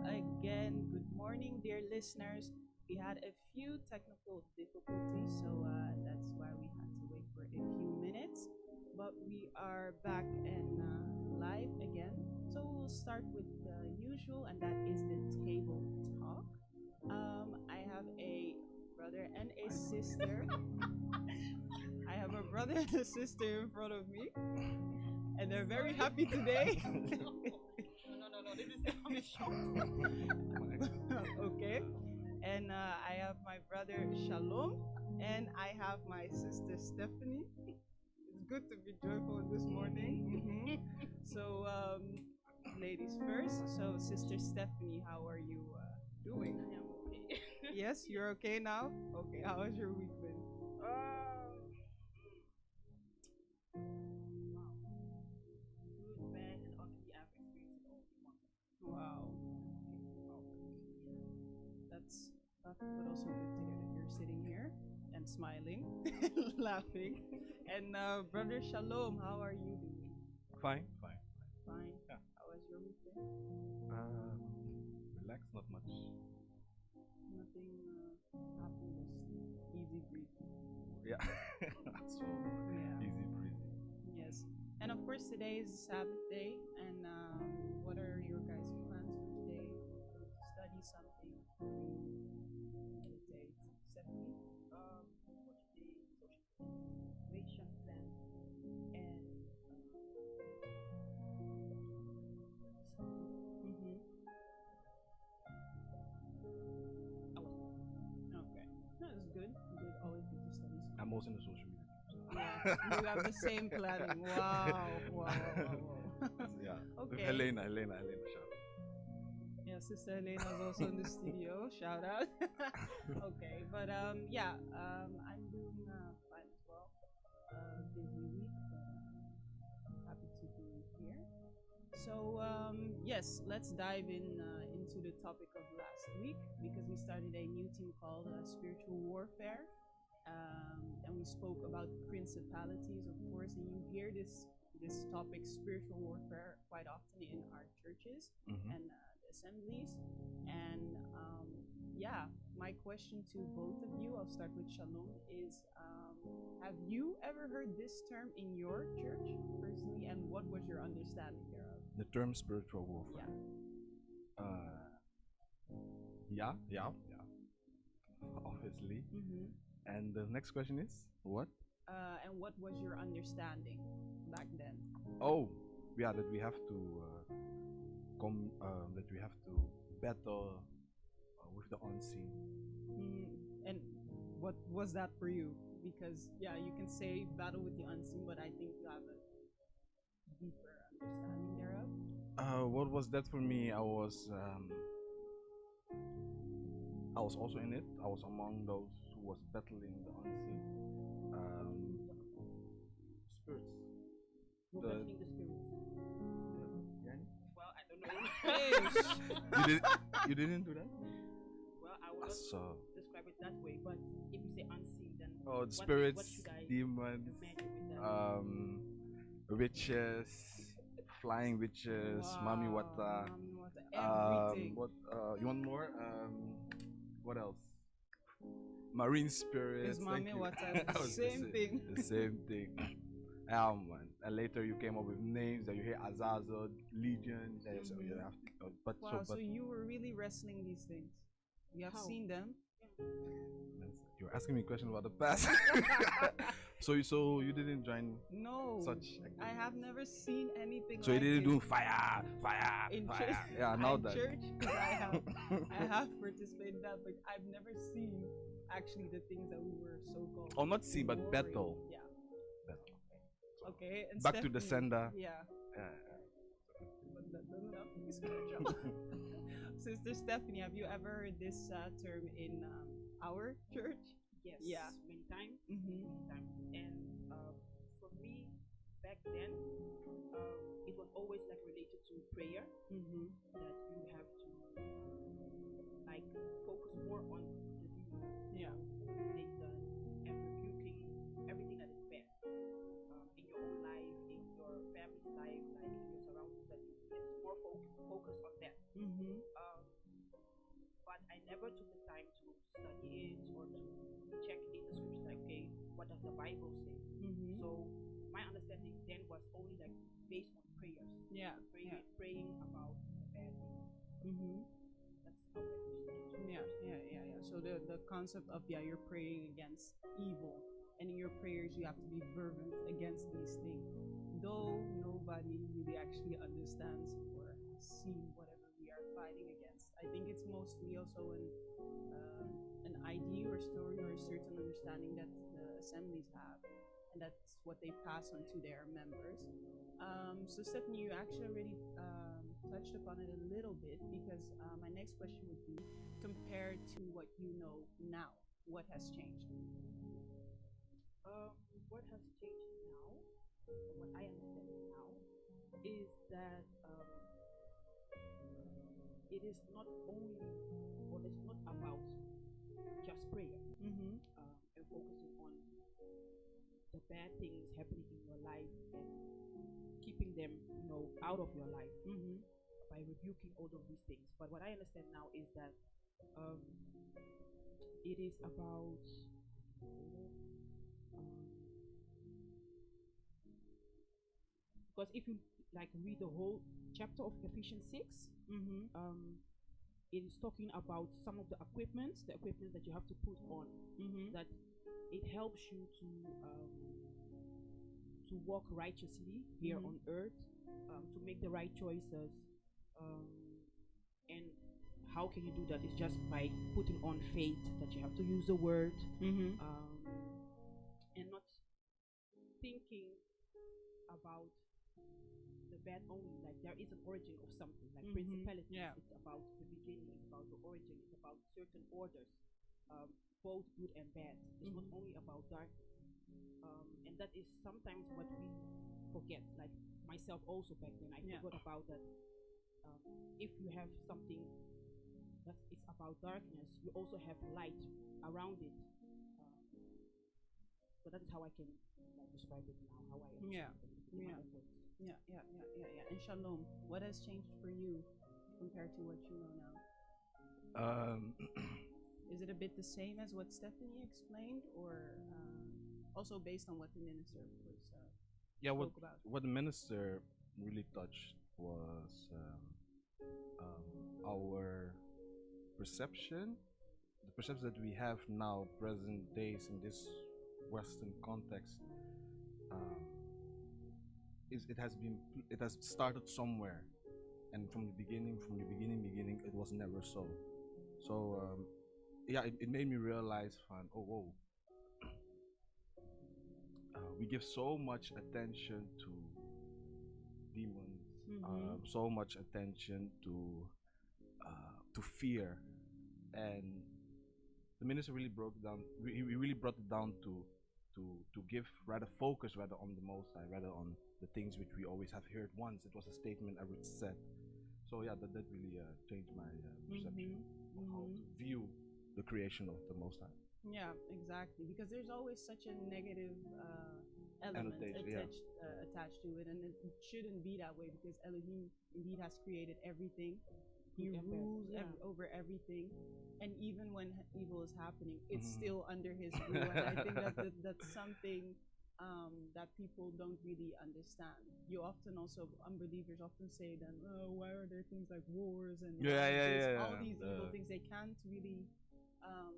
Again, good morning, dear listeners. We had a few technical difficulties, so that's why we had to wait for a few minutes. But we are back and live again. So we'll start with the usual, and that is the table talk. I have a brother and a sister. I have a brother and a sister in front of me, and they're very happy today. No. This is a shock. Okay. And I have my brother Shalom, and I have my sister Stephanie. It's good to be joyful this morning. So, ladies first. So, Sister Stephanie, how are you doing? I am okay. Yes, you're okay now? Okay, how has your week been? Wow. Good, bad, and ugly. I've experienced it all in one. Wow. That's tough, but also good to hear that you're sitting here and smiling, laughing. And brother Shalom, how are you doing? Fine. Fine. Yeah. How was your week been? Um, Relax, not much. Nothing happened, just easy breezy. Yeah. So Yeah. easy breezy. Yes. And of course, today is Sabbath day. And what are your guys' plans for today? Going to study something? Meditate? Stephanie? For today, social situation plan and Mm-hmm. I was Okay. No, it's good. Good. Always good to study something. I'm also in the social media. Yeah, you have the same planning. Wow. Yeah. With Okay. Helena. Shout. Yeah, Sister Helena is also in the studio. Shout out. Okay, but yeah, I'm doing fine as well. Busy week, but happy to be here. So yes, let's dive into the topic of last week because we started a new team called Spiritual Warfare, and we spoke about principalities, of course. And you hear this topic, spiritual warfare, quite often in our churches and the assemblies. And yeah, my question to both of you, I'll start with Shalom, is have you ever heard this term in your church personally, and what was your understanding thereof? The term spiritual warfare. Yeah. Obviously. Mm-hmm. And the next question is what? And what was your understanding back then? Oh, yeah, that we have to that we have to battle with the unseen. And what was that for you? Because yeah, you can say battle with the unseen, but I think you have a deeper understanding thereof. What was that for me? I was also in it. I was among those who was battling the unseen spirits. You're The- battling the spirits. Yeah. Well, I don't know. You didn't do that? Well, I will not So, describe it that way, but if you say unseen, then oh, what spirits, should I demons, imagine with that? witches, flying witches, mami wata. Mami wata, everything. What? You want more? What else? Marine spirits. Is Thank mami you. wata I the was same thing? The same thing. Man. And later you came up with names that you hear Azazel, Legion. So you have to, Wow, so you were really wrestling these things. You have How? seen them? you're asking me questions about the past. so you didn't join No. such I have never seen anything So like you didn't it. do fire, In fire. church. Yeah, now in that. church, 'cause I have participated in that, but I've never seen actually the things that we were so called. Oh, not see, but battle. Yeah. Battle. Okay. And Back to the Stephanie, sender. Yeah. Yeah. But that doesn't have to be spiritual. Sister Stephanie, have you ever heard this term in our church? Yes. Yeah. Many times. Mhm. Many times. And for me, back then, it was always like related to prayer Mm-hmm. that you have to like focus more on the demons, Yeah. Satan, and rebuking everything that is bad in your own life, in your family's life, like in your surroundings. That it's more focus on that. Mm-hmm. but I never took the time to study it or to check in the scriptures like, okay, what does the Bible say? Mm-hmm. So my understanding then was only like based on prayers. Yeah. Praying about the bad things. Mm-hmm. That's how I understood it. Yeah. So the concept of you're praying against evil, and in your prayers you have to be fervent against these things, though nobody really actually understands or has seen whatever we are fighting against. I think it's mostly also an idea or story or a certain understanding that the assemblies have, and that's what they pass on to their members. So Stephanie, you actually already touched upon it a little bit, because my next question would be, compared to what you know now, what has changed? What has changed now, or what I understand now, is that it is not only, or it's not about just prayer Mm-hmm. and focusing on the bad things happening in your life and keeping them, out of your life Mm-hmm. by rebuking all of these things. But what I understand now is that um, it is about because if you like read the whole chapter of Ephesians 6, Mm-hmm. it is talking about some of the equipment that you have to put on, Mm-hmm. that it helps you to walk righteously here Mhm. on earth, to make the right choices, and how can you do that? It's just by putting on faith, that you have to use the word, Mm-hmm. and not thinking about the bad only. Like, there is an origin of something, like Mhm. principalities. Yeah. It's about the beginning, it's about the origin, it's about certain orders, both good and bad. It's not Mhm. only about darkness. And that is sometimes what we forget. Like myself also back then, I Yeah. forgot about that. If you have something that is about darkness, you also have light around it. So that is how I can like describe it now, how I Yeah. understand it in my Yeah. own words. Yeah. And Shalom, what has changed for you compared to what you know now? Is it a bit the same as what Stephanie explained, or also based on what the minister, of course, yeah, spoke about? what the minister really touched was our perception, the perception that we have now, present days in this Western context. Um, it has started somewhere, and from the beginning, it was never so. So yeah, it made me realize, oh whoa, we give so much attention to demons, Mm-hmm. so much attention to fear, and the minister really broke it down. He really brought it down to give rather focus rather on the Most High, rather on the things which we always have heard once. It was a statement I would said. So yeah, that really changed my perception of how to view the creation of the Most High. Yeah, exactly. Because there's always such a negative element Annotation, attached to it, and it shouldn't be that way, because Elohim indeed has created everything. He Good and bad. rules Yeah. over everything, and even when evil is happening, it's Mhm. still under his rule. And I think that's something that people don't really understand. You often also, unbelievers often say then, oh, why are there things like wars and all these evil things? They can't really um,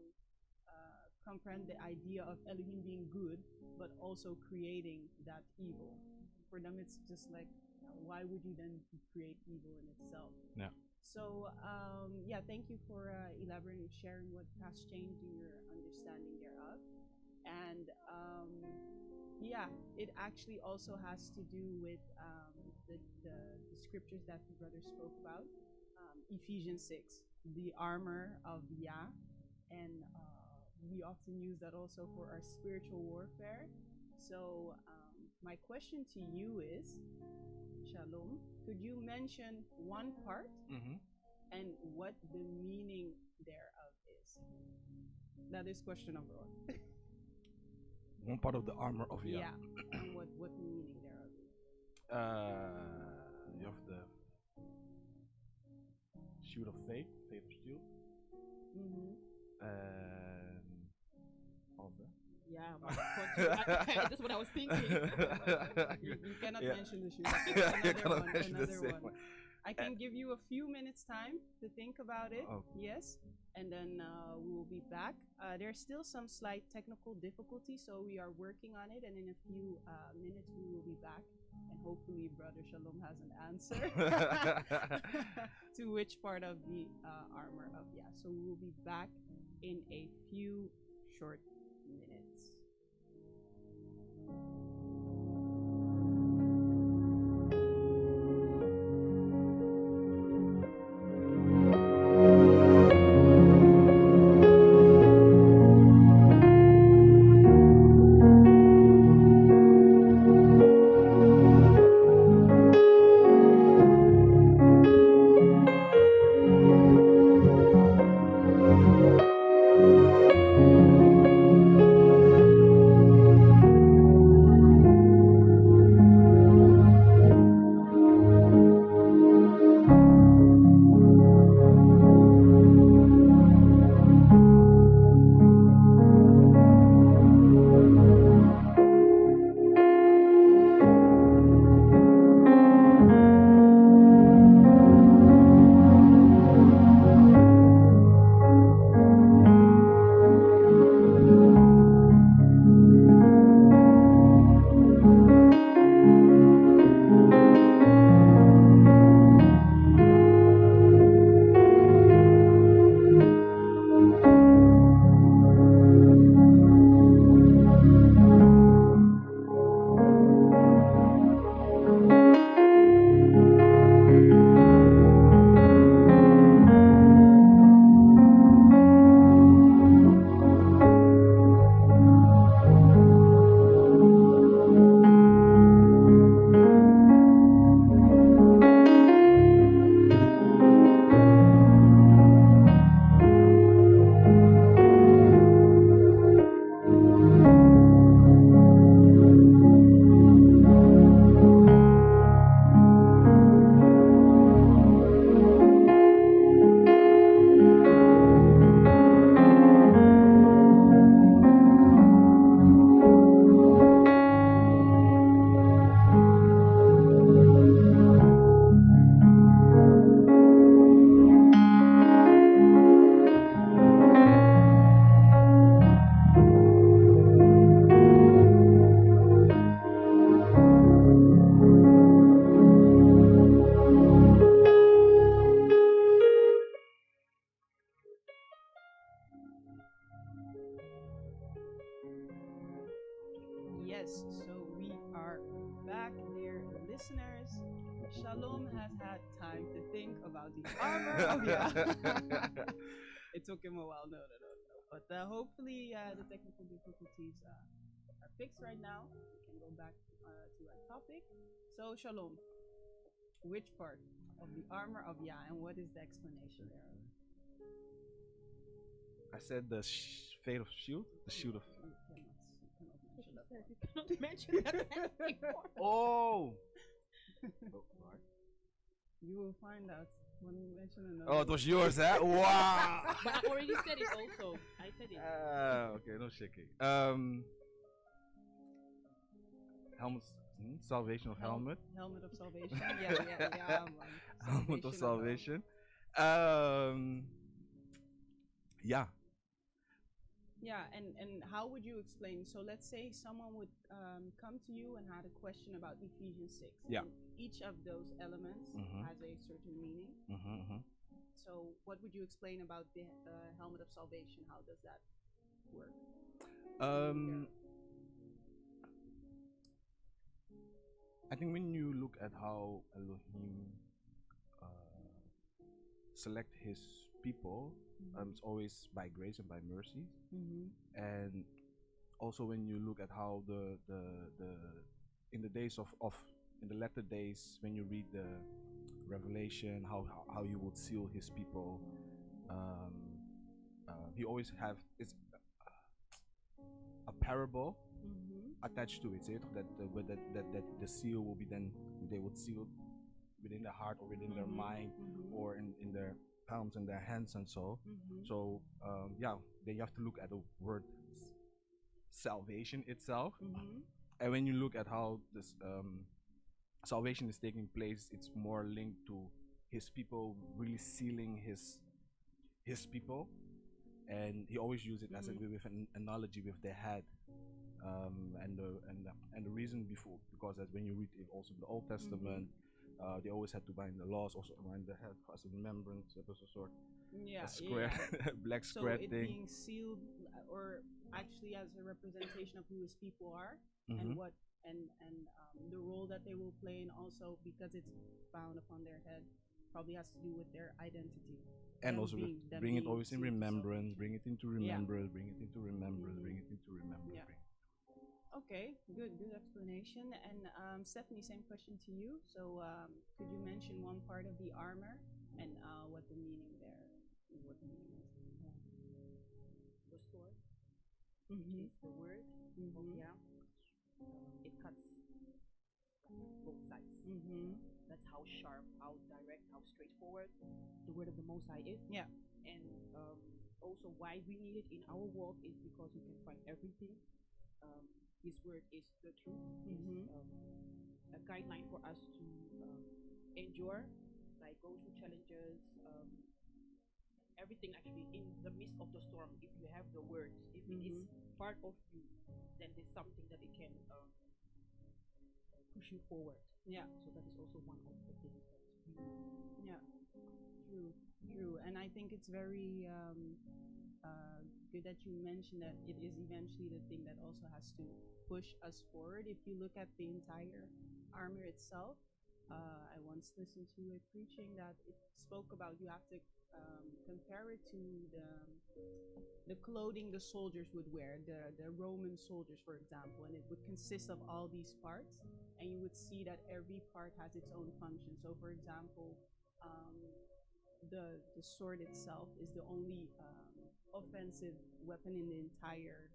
comprehend the idea of Elohim being good, but also creating that evil. For them, it's just like, why would you then create evil in itself? Yeah. So, yeah, thank you for elaborating, sharing what has changed in your understanding thereof. And yeah, it actually also has to do with the scriptures that the brother spoke about. Ephesians 6, the armor of Yah. And we often use that also for our spiritual warfare. So, my question to you is, Shalom, could you mention one part and what the meaning thereof is? That is question number one. One part of the armor of Yah. Yeah, and what the meaning thereof is. You have the shield of faith of shield. Mm-hmm. and all that. Yeah, but continue. That's what I was thinking. You cannot Yeah. mention the shoe. Yeah, you Another cannot one. mention the Another same one. one. I can give you a few minutes time to think about it. Oh, Yes, and then we will be back. There's still some slight technical difficulty, so we are working on it. And in a few minutes, we will be back, and hopefully, Brother Shalom has an answer to which part of the armor of Yah. So we will be back in a few short minutes. Yes, so we are back, dear listeners. Shalom has had time to think about the armor of Yah. It took him a while. No, no, no, no. But hopefully, the technical difficulties are fixed right now. We can go back to our topic. So, Shalom, which part of the armor of Yah, and what is the explanation there? I said the fate of shield, the shield of. You cannot mention that You part. cannot mention that anymore. Oh. Oh, right. You will find out when we mention another. Oh, it was yours, huh? Wow. But I already said it also. I said it. Okay, no shaking. Helmet, salvation of helmet. Helmet of salvation. Yeah, man. Helmet of Salvation. salvation. Yeah. Yeah, and how would you explain? So let's say someone would come to you and had a question about Ephesians 6. Yeah. And each of those elements has a certain meaning. So what would you explain about the helmet of salvation? How does that work? I think when you look at how Elohim select his people, it's always by grace and by mercy. And also when you look at how the in the days of in the latter days, when you read the Revelation, how you would seal his people, he always have it's a parable attached to it, so that the seal will be then they would seal within the heart or within their mind or in their arms and their hands and so. Mm-hmm. So yeah, then you have to look at the word salvation itself. Mm-hmm. And when you look at how this salvation is taking place, it's more linked to his people really sealing his people, and he always used it as a, with an analogy with their head. And the reason before, because as when you read it also in the Old Testament, they always had to bind the laws also around the head as a remembrance. It was a sort a square black So square it thing. being sealed, or actually as a representation of who his people are, and Mhm. what and the role that they will play, and also because it's bound upon their head, probably has to do with their identity. And Them also with them bring it being always in sealed to remembrance, salvation. bring it into Yeah. remembrance, bring it into remembrance, bring it into remembrance. Yeah. Okay, good explanation. And Stephanie, same question to you. So could you mention one part of the armor and what the meaning there, what the meaning is? The sword Mm-hmm. is the word. Mm-hmm. Yeah. It cuts both sides. Mm-hmm. That's how sharp, how direct, how straightforward the word of the Most High is. Yeah. And also why we need it in our walk is because we can find everything. His word is the truth. Mm-hmm. Is a guideline for us to endure, like go through challenges, everything actually in the midst of the storm. If you have the word, if it is part of you, then there's something that it can push you forward. Yeah. So that is also one of the things that we need. Yeah. True. And I think it's very good that you mentioned that it is eventually the thing that also has to push us forward. If you look at the entire armor itself, I once listened to a preaching that it spoke about you have to compare it to the clothing the soldiers would wear, the Roman soldiers, for example, and it would consist of all these parts, and you would see that every part has its own function. So, for example, the sword itself is the only offensive weapon in the entire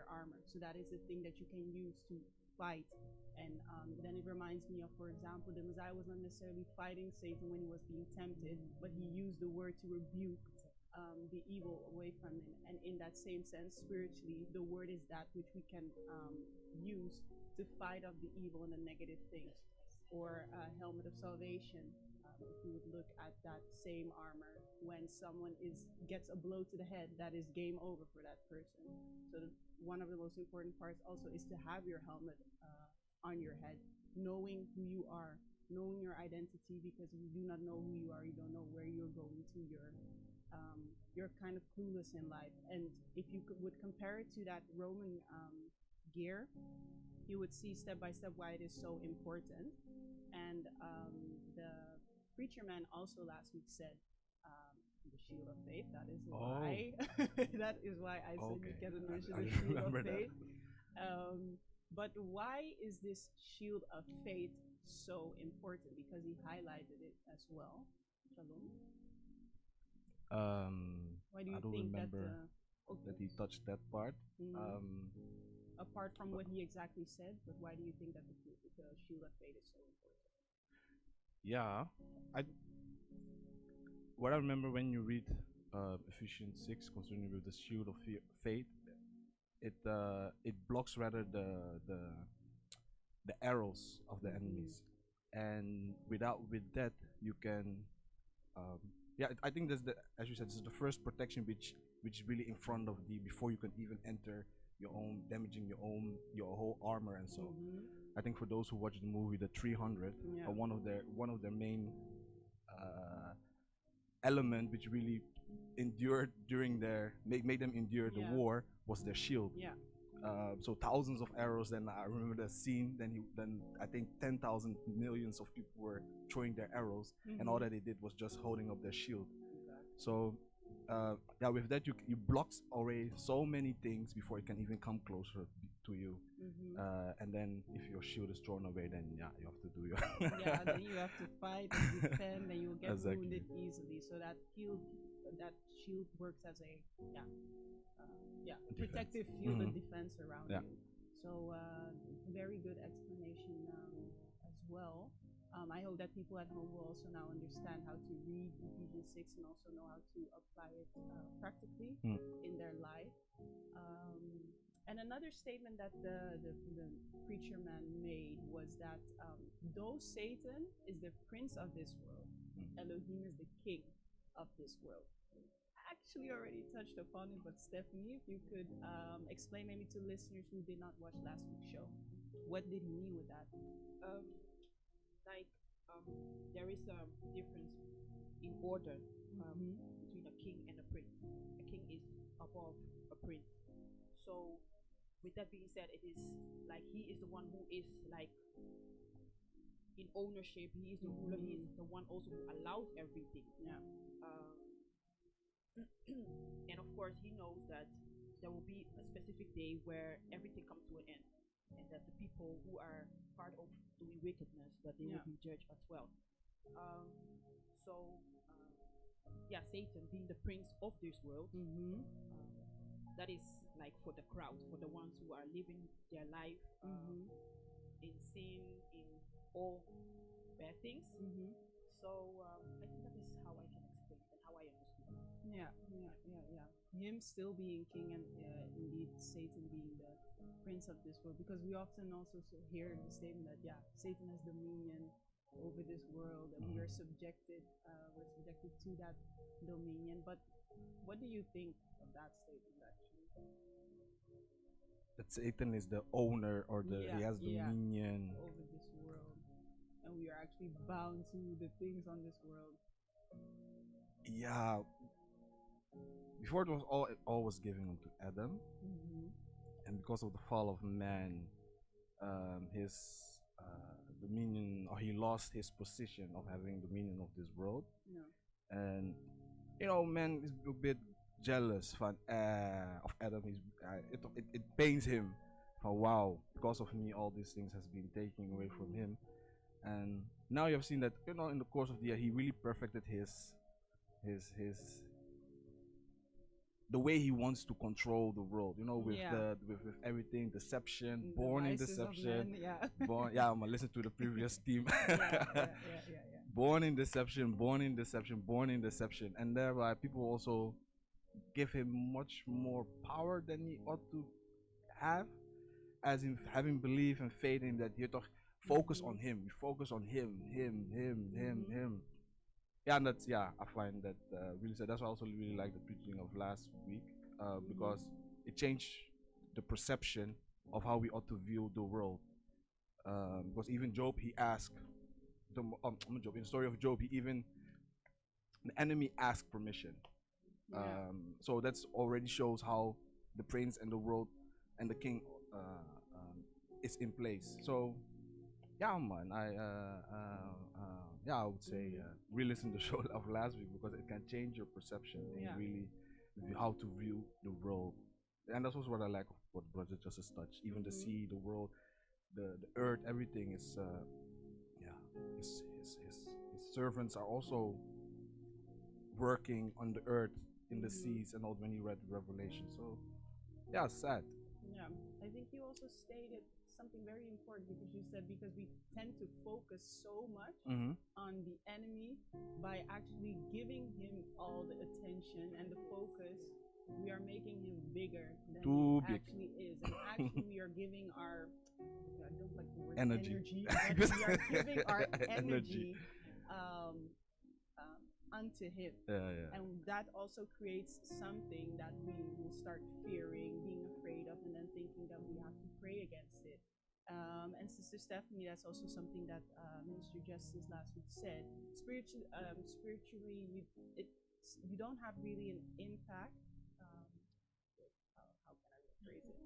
armor. So that is the thing that you can use to fight. And then it reminds me of, for example, the Messiah was not necessarily fighting Satan when he was being tempted, but he used the word to rebuke the evil away from him. And in that same sense, spiritually, the word is that which we can use to fight off the evil and the negative things. Or a helmet of salvation. If you would look at that same armor, when someone gets a blow to the head, that is game over for that person. So one of the most important parts also is to have your helmet on your head, knowing who you are, knowing your identity, because if you do not know who you are, you don't know where you're going to. You're kind of clueless in life. And if you would compare it to that Roman gear, you would see step by step why it is so important. And the preacher man also last week said the shield of faith. That is why. That is why I said you can mention the shield of faith. But why is this shield of faith so important? Because he highlighted it as well. Shalom. Why do you I don't think remember that he touched that part. Apart from what he exactly said, but why do you think that the shield of faith is so important? Yeah, what I remember when you read Ephesians 6 concerning with the shield of faith, it blocks rather the arrows of the enemies, and with that you can I think that's the, as you said, this is the first protection which is really in front of thee before you can even enter your own, damaging your whole armor and so. I think for those who watch the movie The 300, one of their main element which really endured during made them endure the war was their shield. So thousands of arrows. Then I remember the scene. Then I think 10,000 millions of people were throwing their arrows, and all that they did was just holding up their shield. So with that you blocks already so many things before it can even come closer to you. And then if your shield is thrown away, then you have to do your then you have to fight and defend, and you'll get wounded easily. So that shield works as a protective field and defense around you. So very good explanation as well. I hope that people at home will also now understand how to read Ephesians 6 and also know how to apply it practically Mm. in their life. And another statement that the preacher man made was that though Satan is the prince of this world, Elohim is the king of this world. Actually already touched upon it, but Stephanie, if you could explain maybe to listeners who did not watch last week's show, what did he mean with that? Um, like there is a difference in order Mhm. between a king and a prince. A king is above a prince. So, with that being said, it is like he is the one who is like in ownership. He is the ruler. He is the one also who allows everything. Yeah. Um, and of course, he knows that there will be a specific day where everything comes to an end, and that the people who are part of doing wickedness, that they will be judged as well. Um, so, yeah, Satan being the prince of this world, that is like for the crowd, for the ones who are living their life in sin, in all bad things. So I think that is how I can explain it and how I understood it. Yeah. Him still being king and indeed Satan being the prince of this world, because we often also hear the statement that Satan has dominion over this world and we're subjected to that dominion. But what do you think of that statement actually? That Satan is the owner, or he has dominion over this world, and we are actually bound to the things on this world. Yeah. Before it was all was given unto Adam, and because of the fall of man, his dominion, or he lost his position of having dominion of this world. And man is a bit jealous of Adam. It pains him. Wow, because of me, all these things has been taken away from him. And now you have seen that in the course of the year, he really perfected his the way he wants to control the world, with with everything, deception, born in deception. I'm gonna listen to the previous team. Born in deception, born in deception, born in deception, and thereby people also give him much more power than he ought to have, as in having belief and faith in that you talk focus on him. You focus on him. Yeah, and that's I find that really sad. That's why I also really like the preaching of last week, because it changed the perception of how we ought to view the world. Because even Job, he asked Job, in the story of Job, the enemy asked permission. So that's already shows how the prince and the world and the king is in place. So man, I would say re-listen to the show of last week, because it can change your perception and really how to view the world. And that's also what I like of what Brother Justice touched. Even the sea, the world, the earth, everything is his servants are also working on the earth, in the seas, and all when you read Revelation. So sad. Yeah, I think you also stated something very important, because you said because we tend to focus so much on the enemy, by actually giving him all the attention and the focus, we are making him bigger than he actually is, and actually we are giving our I don't like the word energy but we are giving our energy unto him. And that also creates something that we will start fearing, being afraid of, and then thinking that we have to pray against it. And Sister Stephanie, that's also something that Minister Justice last week said. Spiritually, you don't have really an impact. How can I rephrase it?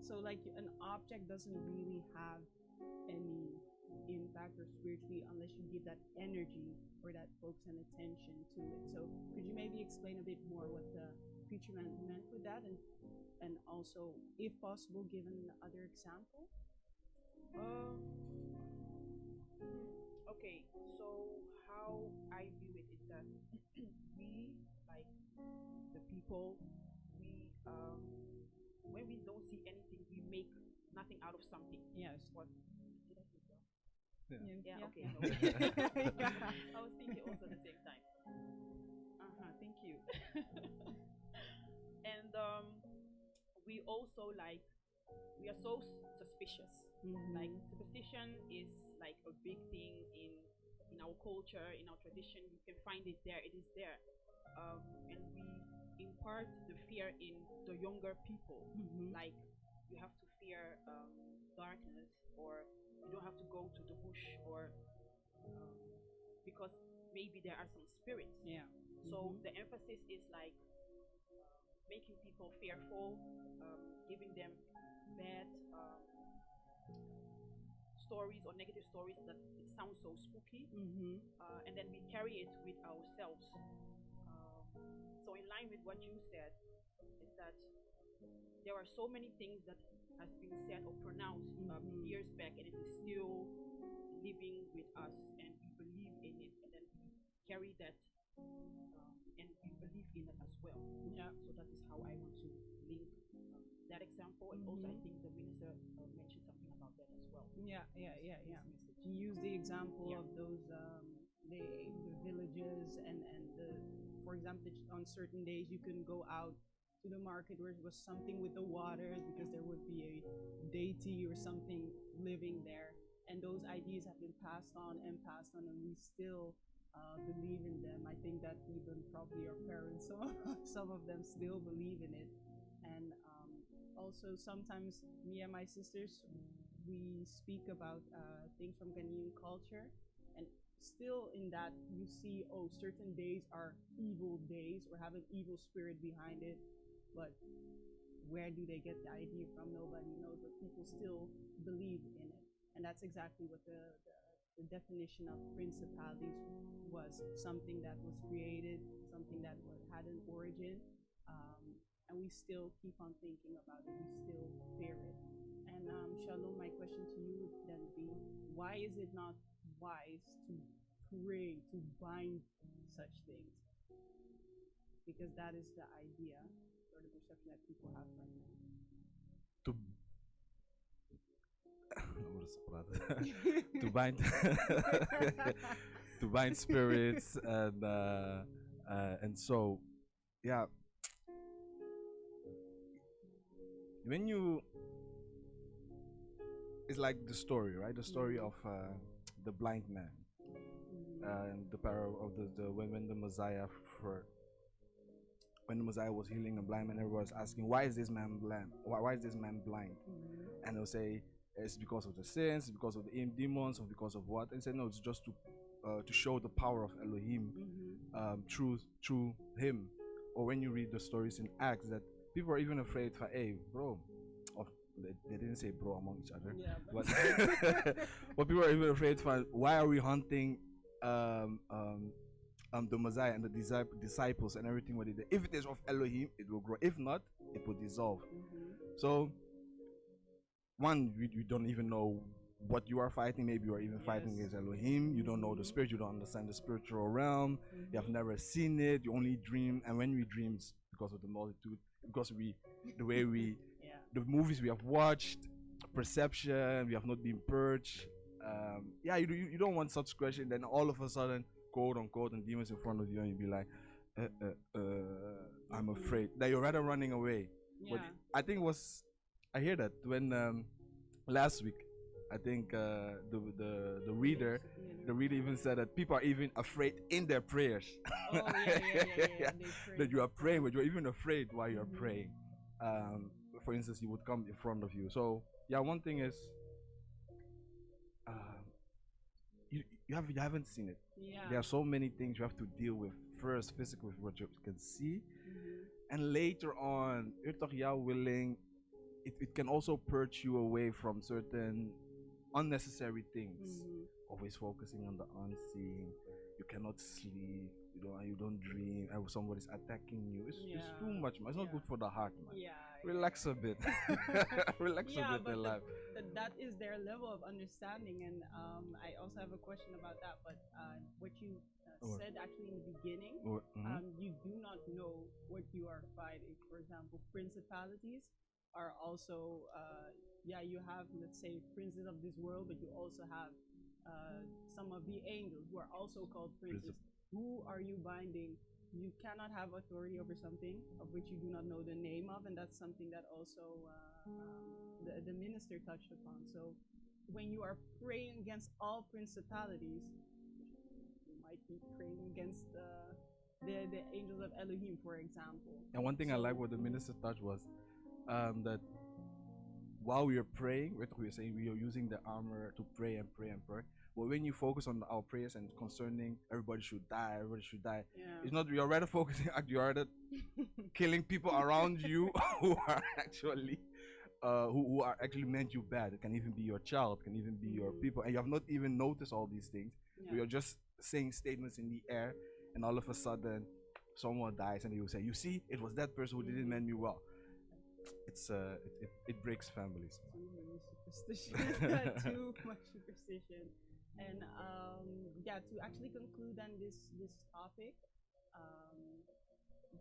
So, like, an object doesn't really have any impact or spiritually unless you give that energy or that focus and attention to it. So could you maybe explain a bit more what the preacher man meant with that, and also, if possible, give another example? Okay, so how I view it is that we, like the people, we when we don't see anything, we make nothing out of something. Yes. What did I say well? Yeah. Okay. No. I was thinking also at the same time. And we also like we are so suspicious. Like superstition is like a big thing in our culture, in our tradition. You can find it there. It is there, and we impart the fear in the younger people. Like you have to fear darkness, or you don't have to go to the bush, or um, because maybe there are some spirits. Yeah. So the emphasis is like making people fearful, giving them bad stories or negative stories that it sounds so spooky, and then we carry it with ourselves. So in line with what you said, is that there are so many things that has been said or pronounced years back, and it is still living with us, and we believe in it, and then we carry that, and we believe in it as well. Yeah. So that is how I want to link that example, and also I think the minister mentioned something about that as well. Yeah. To use the example of those the villages and the, for example, on certain days you can go out to the market where it was something with the waters because there would be a deity or something living there, and those ideas have been passed on, and we still believe in them. I think that even probably our parents, some of them still believe in it. And also sometimes me and my sisters, we speak about things from Ghanaian culture, and still in that you see, oh, certain days are evil days or have an evil spirit behind it, but where do they get the idea from? Nobody knows, but people still believe in it. And that's exactly what the definition of principalities was: something that was created, something that had an origin, and we still keep on thinking about it. We still fear it. And Shalom, my question to you would then be, why is it not wise to pray, to bind such things? Because that is the idea or the perception that people have right now. To to bind to bind spirits, and so yeah, when you, it's like the story, right? The story of the blind man, and the parable of the when the Messiah, for when the Messiah was healing a blind man, everyone was asking, why is this man blind? Why is this man blind? And they'll say, it's because of the sins, because of the demons, or because of what? And say, no, it's just to show the power of Elohim through him. Or when you read the stories in Acts, that people are even afraid for, hey, bro. Or they didn't say bro among each other. Yeah, but people are even afraid for, why are we hunting the Messiah and the disciples and everything what they did? If it is of Elohim, it will grow. If not, it will dissolve. So one, you don't even know what you are fighting. Maybe you are even fighting against Elohim. You don't know the spirit. You don't understand the spiritual realm. You have never seen it. You only dream. And when we dream, it's because of the multitude, because the way we the movies we have watched, perception, we have not been purged. You don't want such question. Then all of a sudden, quote unquote, and demons in front of you, and you be like, I'm afraid. That you're rather running away. But I think I hear that when last week, I think the reader even said that people are even afraid in their prayers. Oh, yeah. That you are praying, but you're even afraid while you're praying. For instance, he would come in front of you. So yeah, one thing is, you haven't seen it. There are so many things you have to deal with first, physically, with what you can see, and later on, you're willing. It can also purge you away from certain unnecessary things. Always focusing on the unseen. You cannot sleep. You don't dream. And somebody's attacking you. It's too much. Man. It's not good for the heart, man. Relax a bit. Relax a bit in life. That is their level of understanding, and I also have a question about that. But what you said actually in the beginning, you do not know what you are fighting. For example, principalities are also you have, let's say, princes of this world, but you also have some of the angels who are also called princes. Who are you binding you cannot have authority over something of which you do not know the name of, and that's something that also the minister touched upon. So when you are praying against all principalities, you might be praying against the angels of Elohim, for example. And one thing I like what the minister touched was that while we are praying, we are saying we are using the armor to pray and pray and pray. But when you focus on our prayers and concerning everybody should die, Yeah. it's not, you're rather focusing, you're rather killing people around you who are actually who are actually meant you bad. It can even be your child, can even be your people, and you have not even noticed all these things. Yeah. You're just saying statements in the air, and all of a sudden someone dies, and you say, "You see, it was that person who didn't mean me well." It's it breaks families. Too many superstition. Too much superstition. And yeah, to actually conclude on this topic,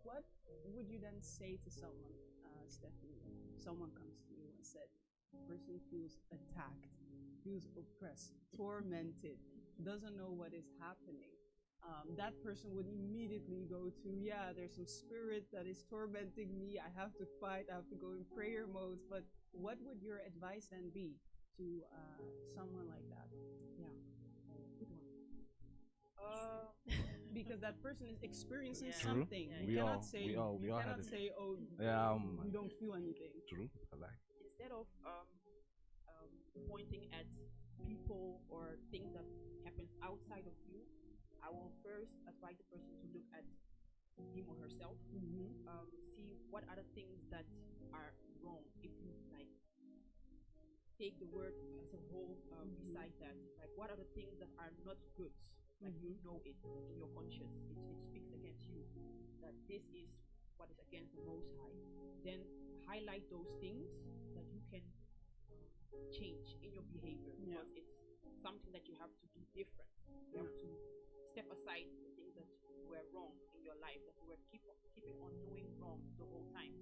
what would you then say to someone, Stephanie? Someone comes to you and said, person feels attacked, feels oppressed, tormented, doesn't know what is happening. That person would immediately go to, yeah, there's some spirit that is tormenting me. I have to fight. I have to go in prayer modes. But what would your advice then be to someone like that? Yeah, good one. Because that person is experiencing Yeah. True. something. Yeah, You We cannot all- say we all you had cannot it. say, oh, Yeah, you don't feel anything. True. I like. Instead of pointing at people or things that happens outside of you, I will first advise the person to look at him or herself. See what are the things that are wrong. If you like take the word as a whole, beside that, like what are the things that are not good? Like you know it in your conscience, it speaks against you. That this is what is against the Most High. Then highlight those things that you can change in your behavior, Yeah. because it's something that you have to do different. You have to step aside the things that were wrong in your life, that you were keeping on doing wrong the whole time.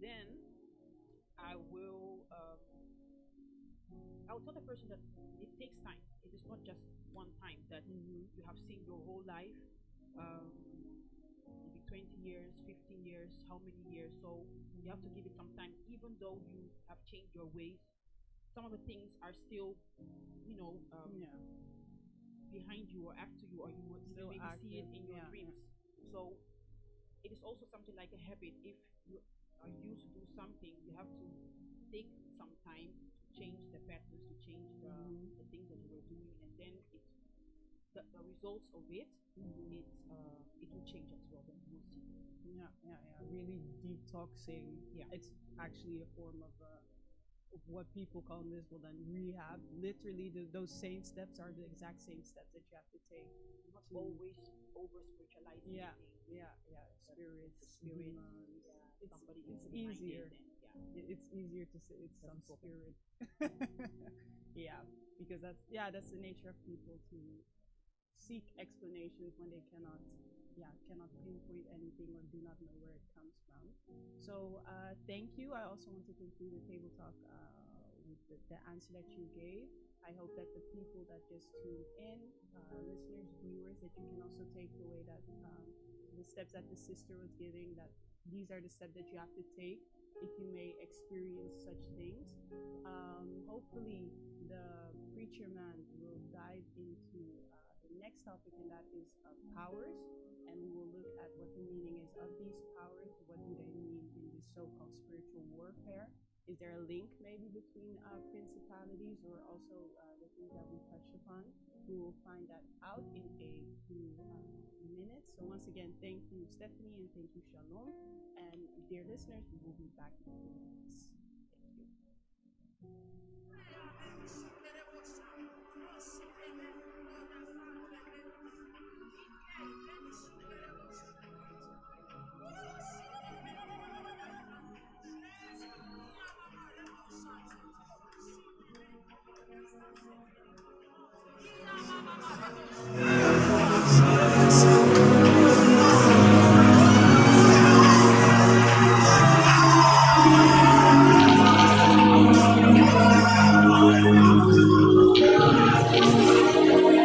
Then I will tell the person that it takes time. It is not just one time that you have seen your whole life, maybe 20 years, 15 years, how many years. So you have to give it some time, even though you have changed your ways. Some of the things are still, Yeah. behind you or after you, or you would Still maybe see it active, in your yeah, dreams. So it is also something like a habit. If you are used to do something, you have to take some time to change the patterns, to change the things that you were doing, and then the results of it, it will change as well. Then you will see. Yeah. Really detoxing. Yeah. It's actually a form of what people call in this world then rehab. Literally, those same steps are the exact same steps that you have to take. Not always over spiritualizing Yeah. things. Yeah. Spirits, Spirits, demons. yeah, somebody It's is behind easier. it, and It's easier to say it's some That's spirit. Yeah, because that's the nature of people to seek explanations when they cannot pinpoint anything or do not know where it comes from. So thank you. I also want to conclude the table talk with the answer that you gave. I hope that the people that just tuned in, listeners, viewers, that you can also take away that the steps that the sister was giving, that these are the steps that you have to take if you may experience such things. Hopefully, the preacher man will dive into the next topic, and that is powers. And we will look at what the meaning is of these powers. What do they mean in this so-called spiritual warfare? Is there a link maybe between principalities or also the things that we touched upon? We will find that out in a few minutes. So once again, thank you, Stephanie, and thank you, Shalom. And dear listeners, we will be back in a few minutes. Thank you.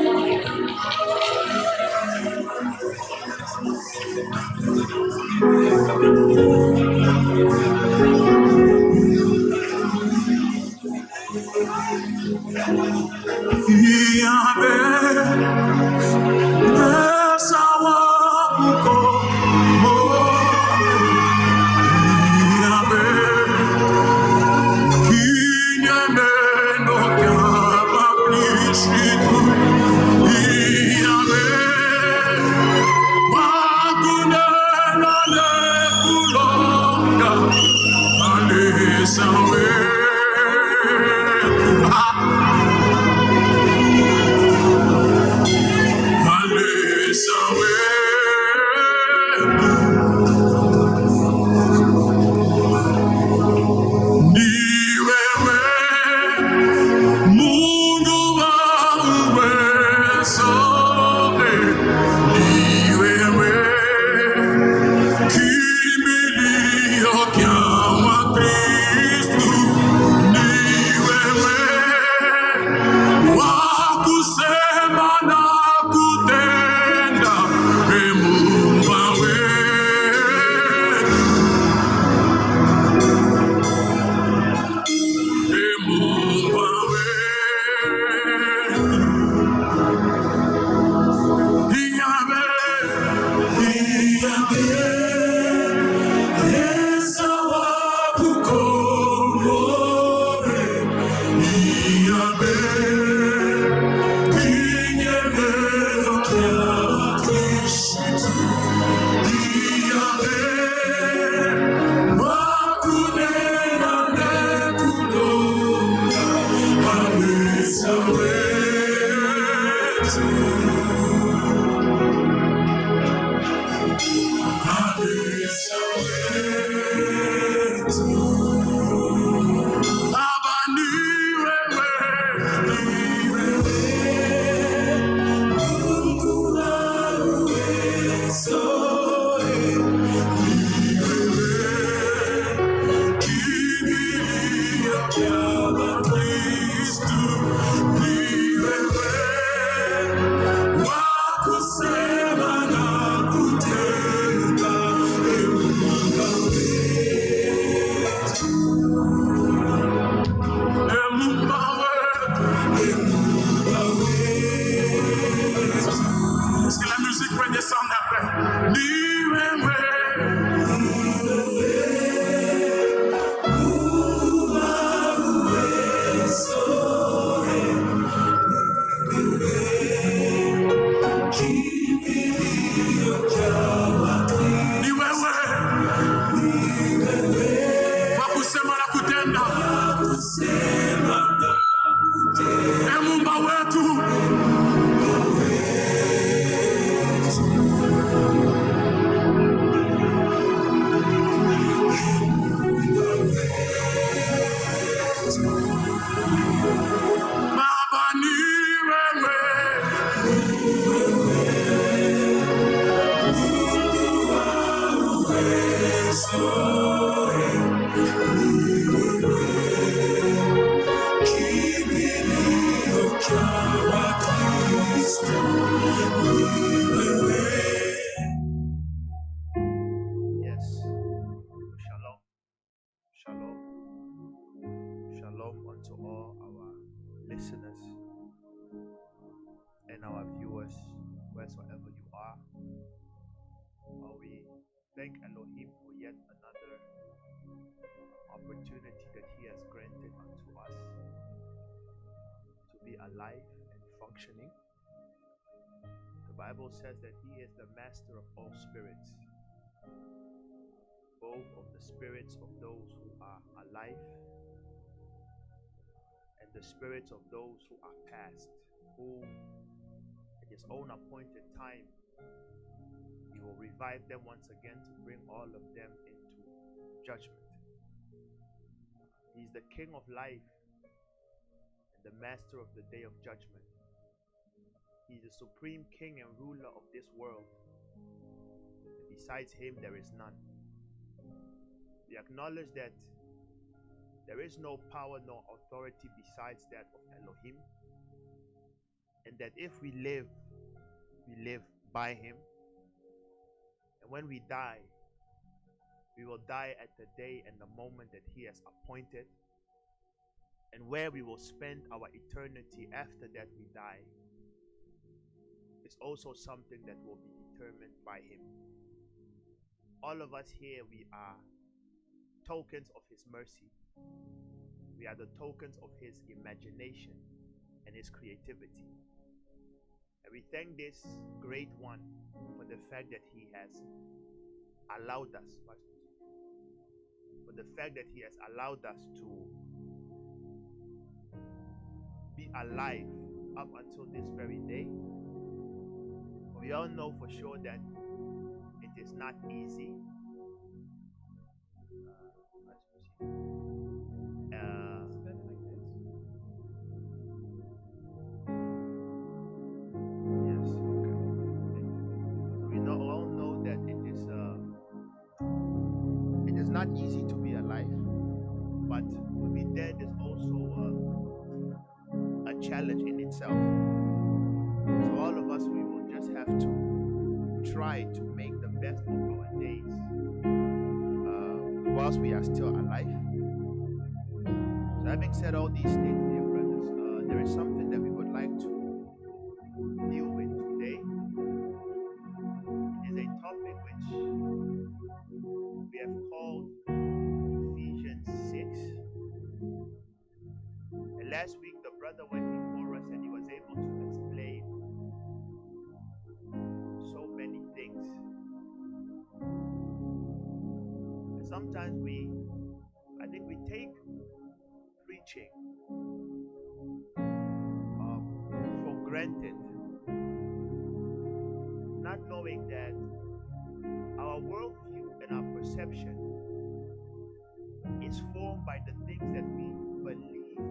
And when we die, we will die at the day and the moment that He has appointed. And where we will spend our eternity after that we die is also something that will be determined by Him. All of us here, we are tokens of His mercy. We are the tokens of His imagination and His creativity. And we thank this great one for the fact that He has allowed us, for the fact that He has allowed us to be alive up until this very day. We all know for sure that it is not easy. Yes, okay. So we all know that it is not easy to be alive, but to be dead is also a challenge in itself. So all of us, we will just have to try to make the best of our days whilst we are still alive. So having said all these things, dear brothers, there is something that we would like to deal with today. It is a topic which we have called Ephesians 6. And last week the brother went before us and he was able to explain so many things. And sometimes I think we take preaching for granted, not knowing that our worldview and our perception is formed by the things that we believe in.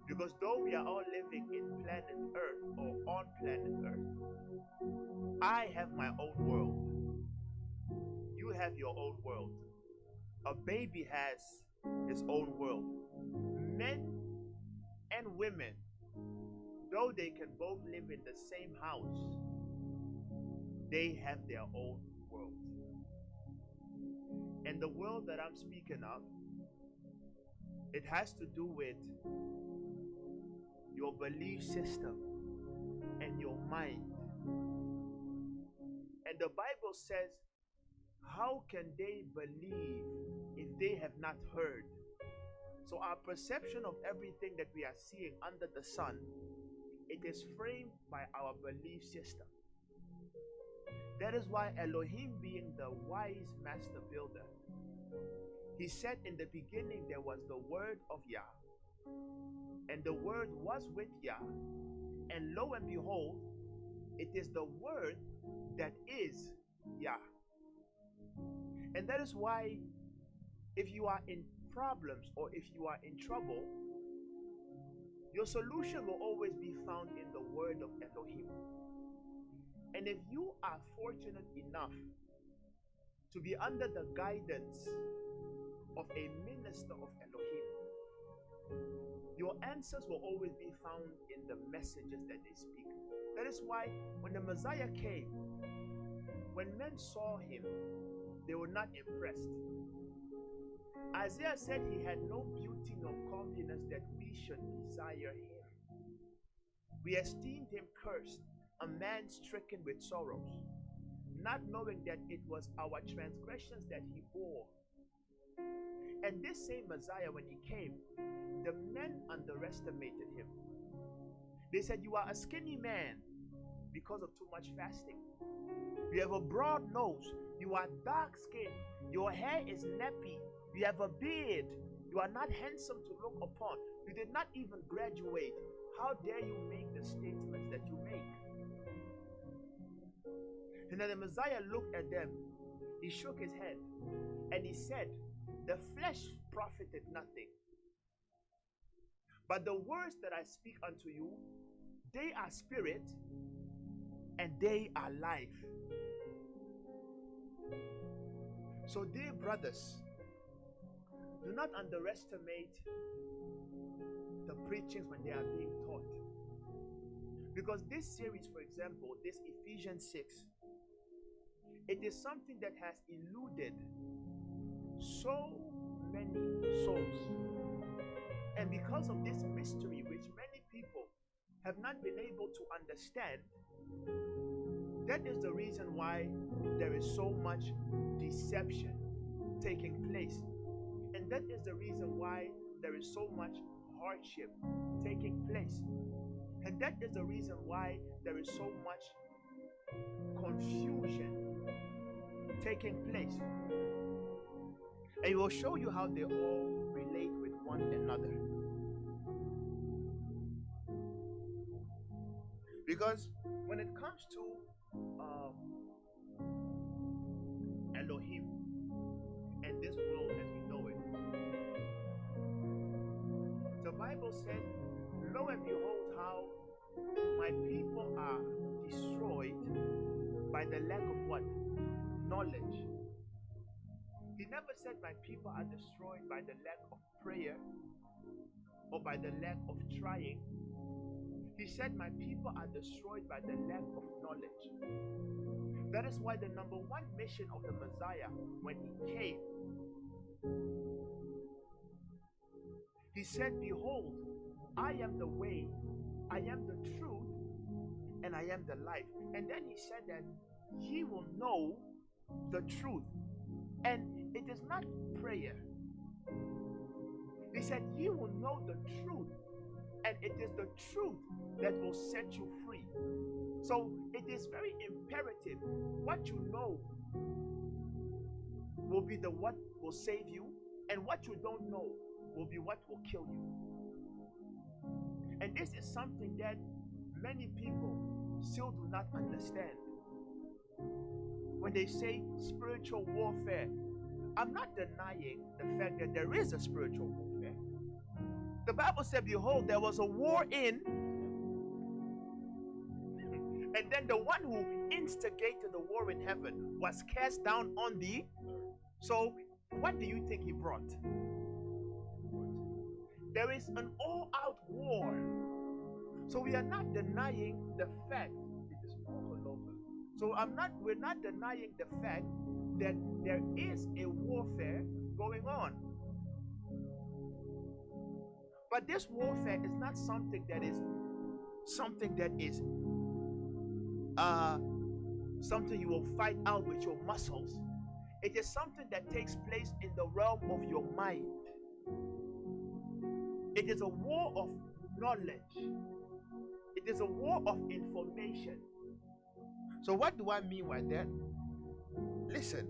Because though we are all living in planet Earth or on planet Earth, I have my own world. You have your own world. A baby has his own world. Men and women, though they can both live in the same house, they have their own world. And the world that I'm speaking of, it has to do with your belief system and your mind. And the Bible says, how can they believe if they have not heard? So our perception of everything that we are seeing under the sun, it is framed by our belief system. That is why Elohim, being the wise master builder, he said in the beginning there was the word of Yah, and the word was with Yah, and lo and behold, it is the word that is Yah. And that is why if you are in problems or if you are in trouble, your solution will always be found in the word of Elohim. And if you are fortunate enough to be under the guidance of a minister of Elohim, your answers will always be found in the messages that they speak. That is why when the Messiah came, when men saw him, they were not impressed. Isaiah said he had no beauty nor comeliness that we should desire him. We esteemed him cursed, a man stricken with sorrows, not knowing that it was our transgressions that he bore. And this same Messiah, when he came, the men underestimated him. They said, you are a skinny man because of too much fasting. You have a broad nose. You are dark skinned. Your hair is nappy. You have a beard. You are not handsome to look upon. You did not even graduate. How dare you make the statements that you make? And then the Messiah looked at them. He shook his head and he said, the flesh profited nothing. But the words that I speak unto you, they are spirit and they are life. So, dear brothers, do not underestimate the preachings when they are being taught. Because this series, for example, this Ephesians 6, it is something that has eluded so many souls. And because of this mystery, which many people have not been able to understand, that is the reason why there is so much deception taking place. And that is the reason why there is so much hardship taking place. And that is the reason why there is so much confusion taking place. And it will show you how they all relate with one another. Because when it comes to Elohim and this world as we know it, the Bible says, lo and behold how my people are destroyed by the lack of what? Knowledge. He never said my people are destroyed by the lack of prayer or by the lack of trying. He said my people are destroyed by the lack of knowledge. That is why the number one mission of the Messiah, when he came, he said, behold, I am the way, I am the truth, and I am the life. And then he said that ye will know the truth. And it is not prayer. He said, ye will know the truth, and it is the truth that will set you free. So it is very imperative. What you know will be the what will save you, and what you don't know will be what will kill you. And this is something that many people still do not understand. When they say spiritual warfare, I'm not denying the fact that there is a spiritual warfare. The Bible said, behold, there was a war in, and then the one who instigated the war in heaven was cast down on the. So what do you think he brought? There is an all-out war. So we are not denying the fact. So we're not denying the fact that there is a warfare going on. But this warfare is not something that is something you will fight out with your muscles. It is something that takes place in the realm of your mind. It is a war of knowledge. It is a war of information. So what do I mean by that? Listen.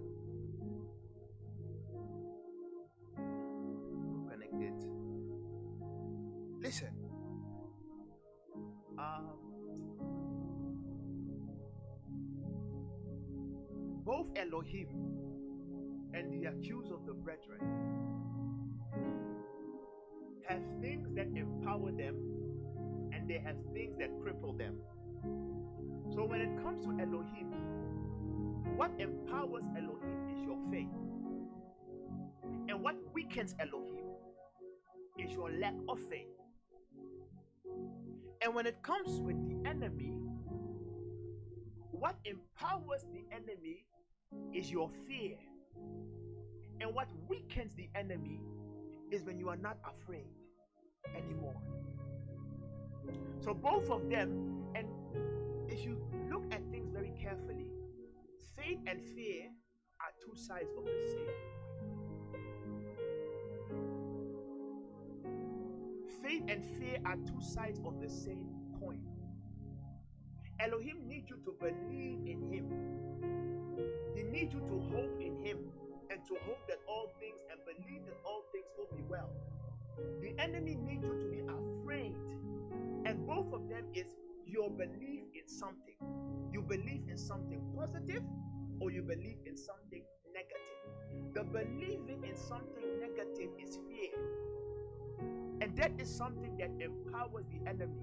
Connected. Listen. Both Elohim and the accuser of the brethren have things that empower them, and they have things that cripple them. So when it comes to Elohim, what empowers Elohim is your faith. And what weakens Elohim is your lack of faith. And when it comes with the enemy, what empowers the enemy is your fear. And what weakens the enemy is when you are not afraid anymore. So both of them, and if you look at things very carefully, faith and fear are two sides of the same coin. Faith and fear are two sides of the same coin. Elohim needs you to believe in him. He needs you to hope in him, and to hope that all things, and believe that all things will be well. The enemy needs you to be afraid, and both of them is your belief in something. You believe in something positive, or you believe in something negative. The believing in something negative is fear, and that is something that empowers the enemy.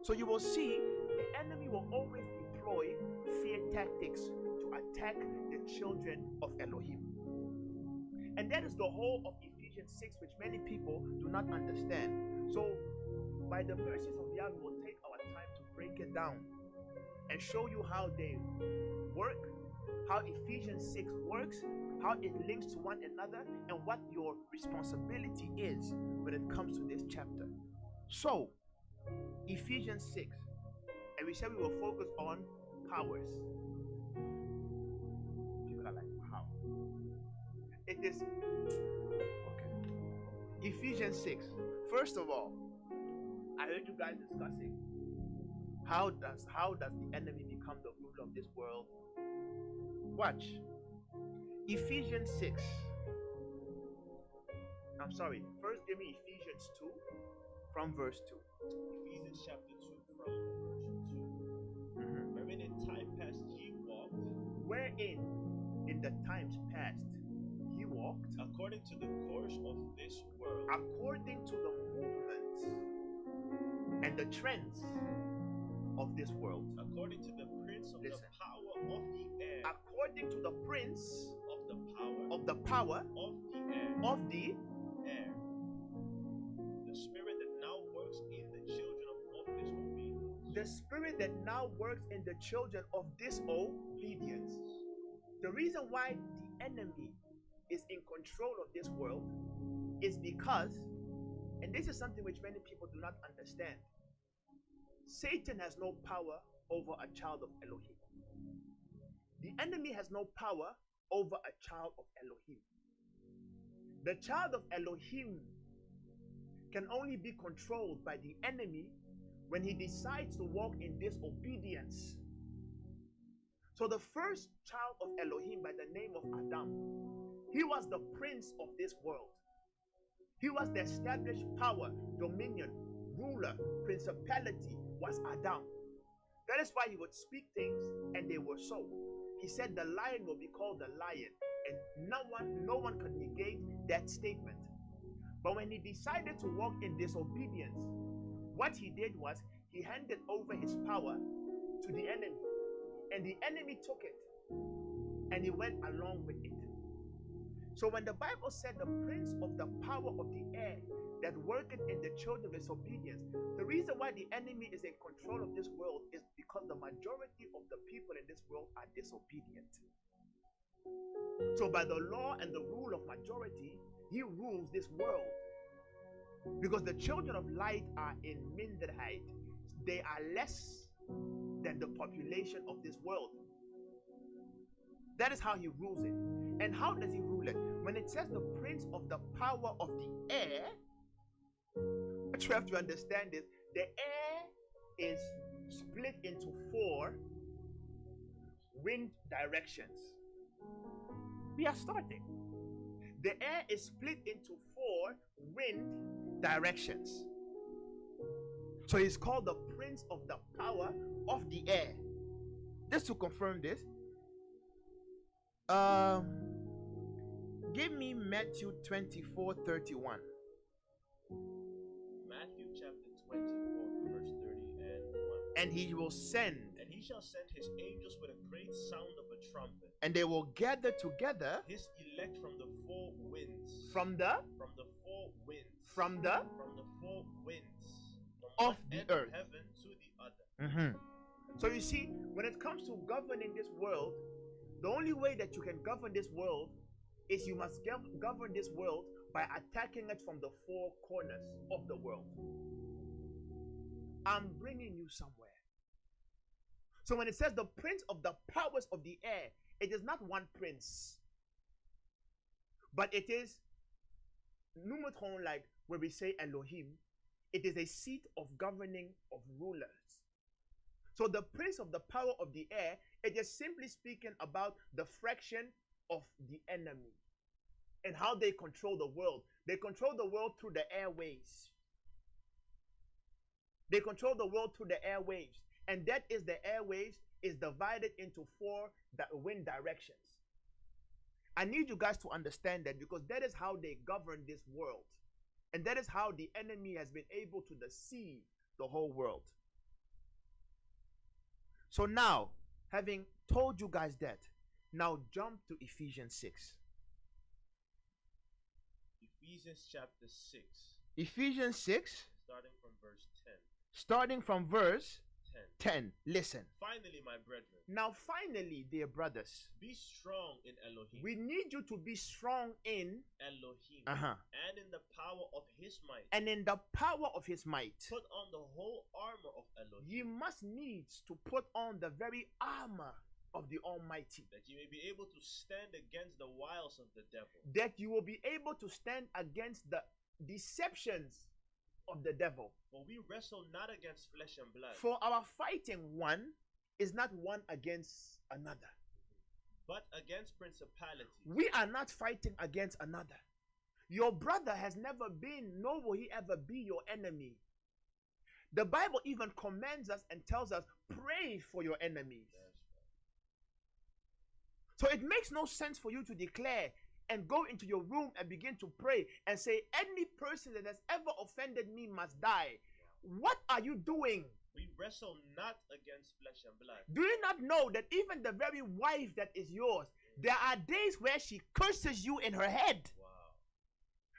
So you will see the enemy will always deploy fear tactics to attack the children of Elohim. And that is the whole of Ephesians 6, which many people do not understand. So by the mercies of Yahweh, we will take our time to pray. break it down and show you how they work, how Ephesians 6 works, how it links to one another, and what your responsibility is when it comes to this chapter. So, Ephesians 6, and we said we will focus on powers. People are like, wow. It is okay. Ephesians 6. First of all, I heard you guys discussing how does the enemy become the ruler of this world. Watch. Ephesians 6. I'm sorry. First give me Ephesians 2 from verse 2. Ephesians chapter 2 from verse 2. Wherein in time past ye walked. Wherein in the times past ye walked. According to the course of this world. According to the movements and the trends of this world. According to the prince of the power of the air. According to the prince of the power of the power of the air. Of the air. The spirit that now works in the children of disobedience. The spirit that now works in the children of disobedience. The reason why the enemy is in control of this world is because, and this is something which many people do not understand, Satan has no power over a child of Elohim. The enemy has no power over a child of Elohim. The child of Elohim can only be controlled by the enemy when he decides to walk in disobedience. So the first child of Elohim by the name of Adam, he was the prince of this world. He was the established power, dominion, ruler, principality was Adam. That is why he would speak things and they were so. He said the lion will be called the lion, and no one could negate that statement. But when he decided to walk in disobedience, what he did was he handed over his power to the enemy, and the enemy took it and he went along with it. So when the Bible said the prince of the power of the air that worketh in the children of disobedience, the reason why the enemy is in control of this world is because the majority of the people in this world are disobedient. So by the law and the rule of majority, he rules this world. Because the children of light are in minderheid. They are less than the population of this world. That is how he rules it. And how does he rule it? When it says the prince of the power of the air, what you have to understand is the air is split into 4 wind directions. We are starting. The air is split into 4 wind directions. So he's called the prince of the power of the air. Just to confirm this, give me Matthew 24:31. Matthew chapter 24 verse 30 and 1. And he will send. And he shall send his angels with a great sound of a trumpet. And they will gather together his elect from the 4 winds. From the 4 winds. From the 4 winds. Of the earth. Heaven to the other. So you see, when it comes to governing this world, the only way that you can govern this world is you must govern this world by attacking it from the 4 corners of the world. I'm bringing you somewhere. So when it says the prince of the powers of the air, it is not one prince, but it is numetron, like where we say Elohim. It is a seat of governing of rulers. So the prince of the power of the air, it is simply speaking about the fraction of the enemy and how they control the world. They control the world through the airways. They control the world through the airwaves. And that is the airwaves is divided into 4 wind directions. I need you guys to understand that, because that is how they govern this world. And that is how the enemy has been able to deceive the whole world. So now, having told you guys that, now jump to Ephesians 6. Ephesians chapter 6. Ephesians 6. Starting from verse 10. Starting from verse 10. 10. Listen. Finally, my brethren, Now, finally, dear brothers, be strong in Elohim. we need you to be strong in Elohim. Uh-huh. And in the power of his might. and in the power of his might. Put on the whole armor of Elohim. Ye must needs to put on the very armor of the Almighty, that ye may be able to stand against the wiles of the devil. that you will be able to stand against the deceptions of the devil. For we wrestle not against flesh and blood, For our fighting one is not one against another. but against principalities. We are not fighting against another. Your brother has never been, nor will he ever be your enemy. The Bible even commands us and tells us, pray for your enemies. So it makes no sense for you to declare and go into your room and begin to pray and say, any person that has ever offended me must die. What are you doing? We wrestle not against flesh and blood. Do you not know that even the very wife that is yours, there are days where she curses you in her head? Wow.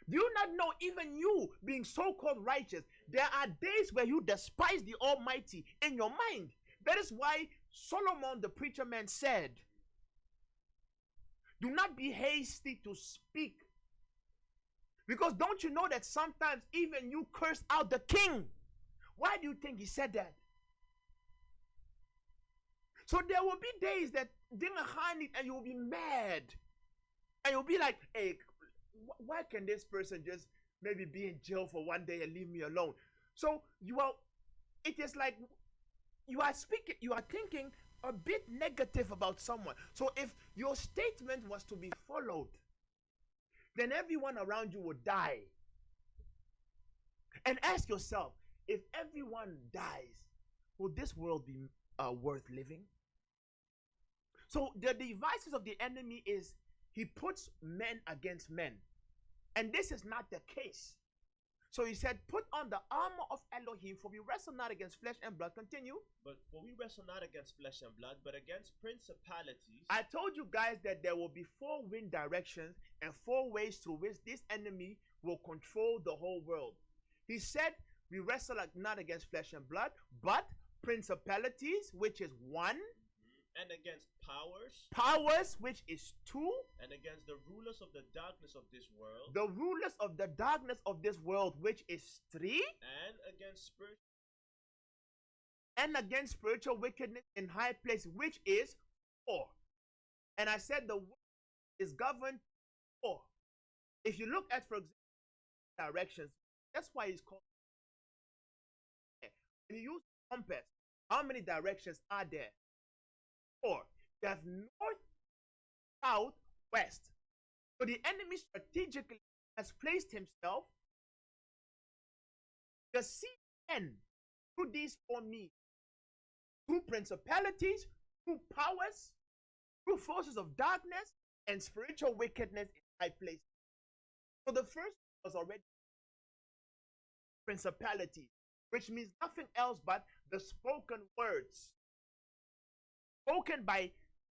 Do you not know even you being so-called righteous, there are days where you despise the Almighty in your mind? That is why Solomon the preacher man said, do not be hasty to speak. Because don't you know that sometimes even you curse out the king? Why do you think he said that? So there will be days that and you will be mad. And you'll be like, hey, why can this person just maybe be in jail for one day and leave me alone? So it is like you are thinking a bit negative about someone. So if your statement was to be followed, then everyone around you would die. And ask yourself, if everyone dies, will this world be worth living? So the devices of the enemy is he puts men against men. And this is not the case. So he said, put on the armor of Elohim, for we wrestle not against flesh and blood. Continue. But for we wrestle not against flesh and blood, but against principalities. I told you guys that there will be 4 wind directions and 4 ways through which this enemy will control the whole world. He said, we wrestle not against flesh and blood, but principalities, which is 1. And against powers. Powers, which is 2. And against the rulers of the darkness of this world. The rulers of the darkness of this world, which is 3. And against spiritual wickedness in high place, which is 4. And I said the word is governed 4. If you look at, for example, directions, that's why it's called. When you use compass, how many directions are there? 4. You have north, south, west. So the enemy strategically has placed himself the CN to these 4 means. 2 principalities, 2 powers, 2 forces of darkness, and spiritual wickedness in high places. So the first was already principality, which means nothing else but the spoken words. Spoken by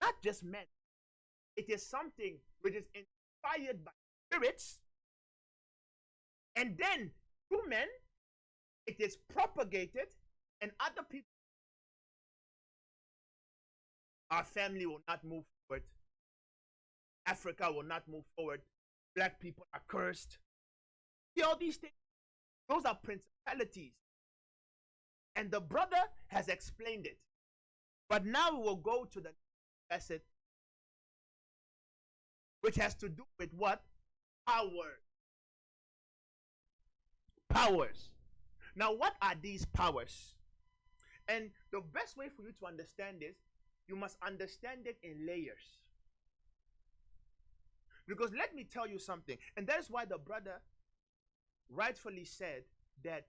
not just men. It is something which is inspired by spirits. And then through men, it is propagated, and other people. Our family will not move forward. Africa will not move forward. Black people are cursed. See all these things? Those are principalities. And the brother has explained it. But now we will go to the next lesson, which has to do with what? Power. Powers. Now, what are these powers? And the best way for you to understand this, you must understand it in layers. Because let me tell you something, and that's why the brother rightfully said that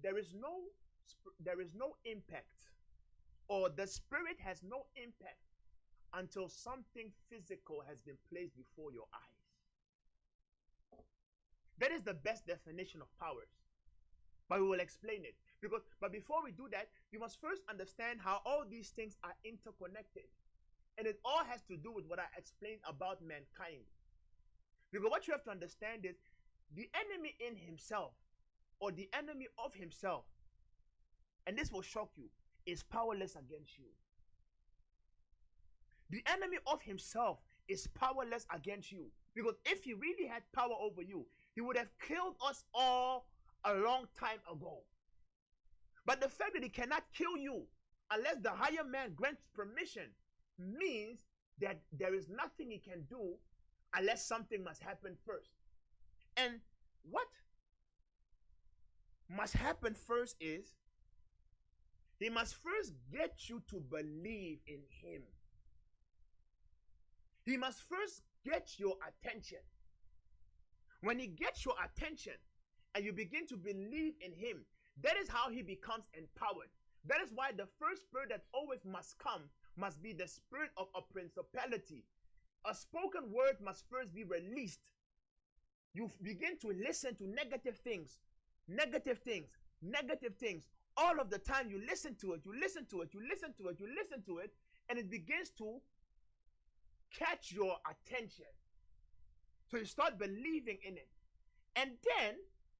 there is no impact, or the spirit has no impact until something physical has been placed before your eyes. That is the best definition of powers. But we will explain it. But before we do that, you must first understand how all these things are interconnected. And it all has to do with what I explained about mankind. Because what you have to understand is the enemy in himself, or the enemy of himself, and this will shock you, is powerless against you. The enemy of himself is powerless against you. Because if he really had power over you, he would have killed us all a long time ago. But the fact that he cannot kill you unless the higher man grants permission means that there is nothing he can do unless something must happen first. And what must happen first is he must first get you to believe in him. He must first get your attention. When he gets your attention and you begin to believe in him, that is how he becomes empowered. That is why the first spirit that always must come must be the spirit of a principality. A spoken word must first be released. You begin to listen to negative things, negative things, negative things. All of the time you listen to it, you listen to it, you listen to it, you listen to it, and it begins to catch your attention. So you start believing in it. And then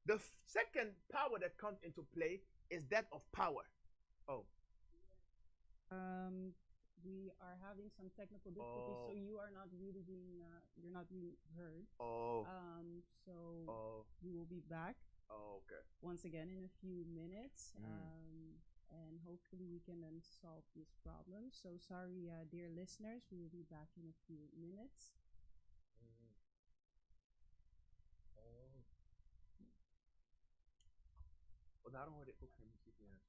the second power that comes into play is that of power. Oh. We are having some technical difficulties, so you are not really being, you're not being heard. Oh. So we will be back. Oh, okay. Once again in a few minutes, and hopefully we can then solve this problem. So sorry, dear listeners, we will be back in a few minutes. Och där har det också musik igen.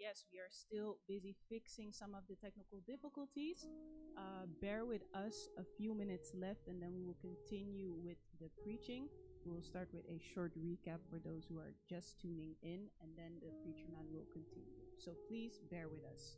Yes, we are still busy fixing some of the technical difficulties. Bear with us a few minutes left, and then we will continue with the preaching. We'll start with a short recap for those who are just tuning in, and then the preacher man will continue. So please bear with us.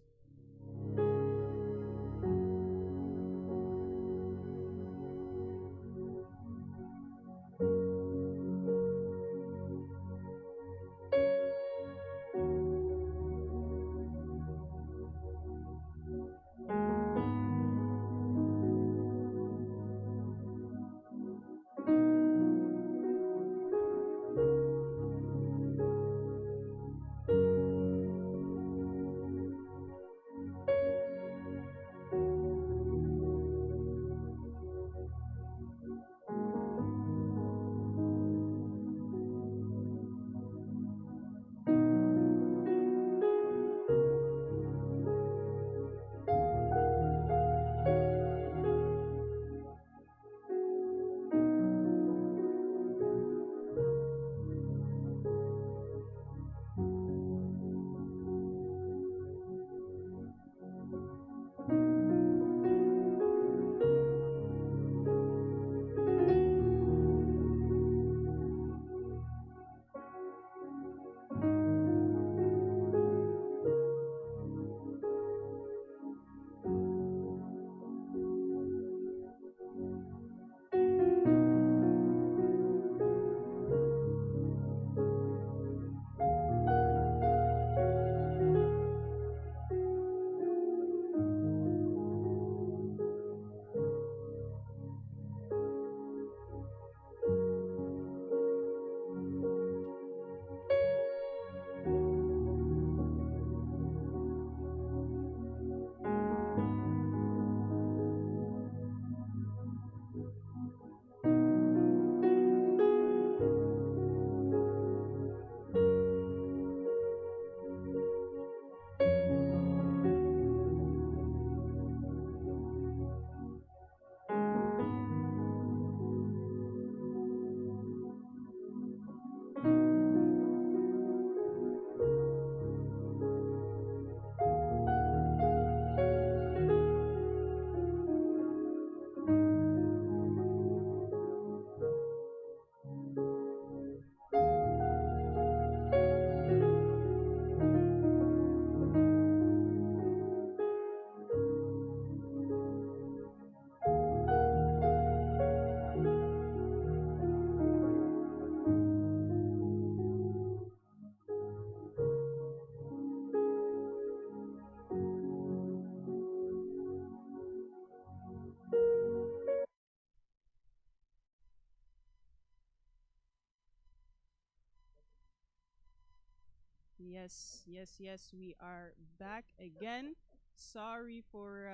Yes, yes, yes. We are back again. Sorry for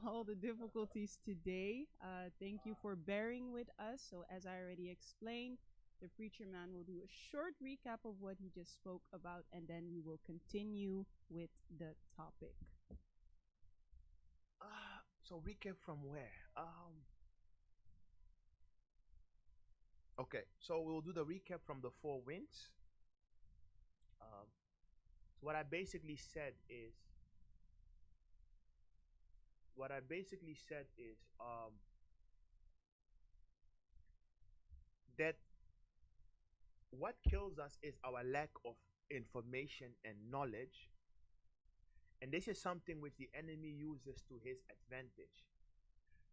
all the difficulties today. Thank you for bearing with us. So, as I already explained, the preacher man will do a short recap of what he just spoke about, and then we will continue with the topic. So recap from where? Okay, so we'll do the recap from the four winds. So what I basically said is that what kills us is our lack of information and knowledge, and this is something which the enemy uses to his advantage,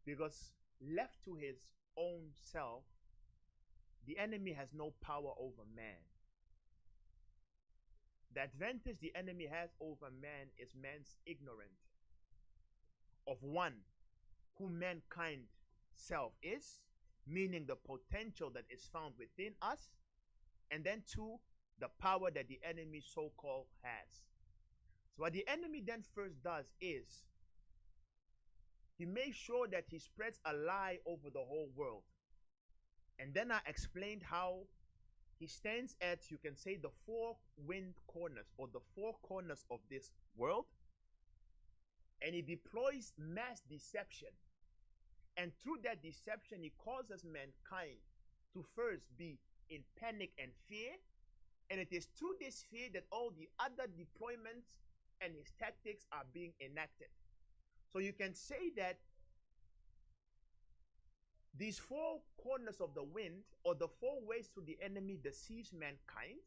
because left to his own self, the enemy has no power over man. The advantage the enemy has over man is man's ignorance of one, who mankind self is, meaning the potential that is found within us, and then two, the power that the enemy so-called has. So what the enemy then first does is he makes sure that he spreads a lie over the whole world. And then I explained how he stands at, you can say, the four wind corners, or the four corners of this world, and he deploys mass deception. And through that deception, he causes mankind to first be in panic and fear. And it is through this fear that all the other deployments and his tactics are being enacted. So you can say that these four corners of the wind, or the four ways to the enemy deceives mankind,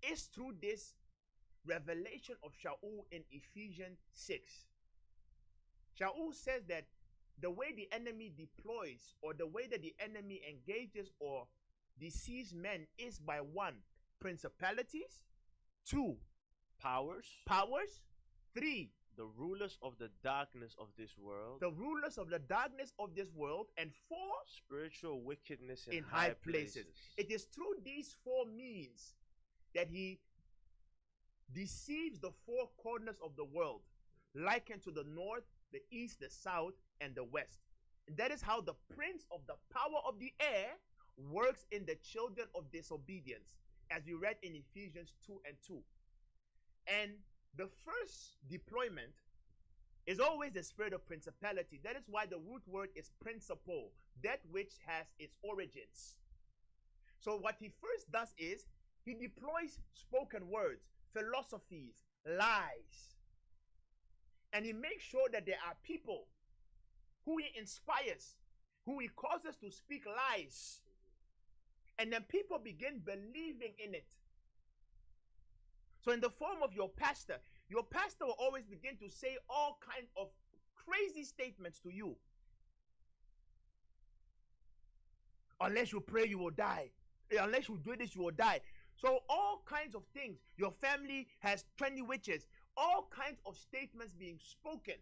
is through this revelation of Shaul in Ephesians 6. Shaul says that the way the enemy deploys, or the way that the enemy engages or deceives men, is by one, principalities, two, Powers, three, the rulers of the darkness of this world, the rulers of the darkness of this world, and four, spiritual wickedness in high places. It is through these four means that he deceives the four corners of the world, likened to the north, the east, the south, and the west. And that is how the prince of the power of the air works in the children of disobedience, as we read in Ephesians 2 and 2. And the first deployment is always the spirit of principality. That is why the root word is principle, that which has its origins. So what he first does is he deploys spoken words, philosophies, lies. And he makes sure that there are people who he inspires, who he causes to speak lies. And then people begin believing in it. So in the form of your pastor will always begin to say all kinds of crazy statements to you. Unless you pray, you will die. Unless you do this, you will die. So all kinds of things. Your family has 20 witches. All kinds of statements being spoken.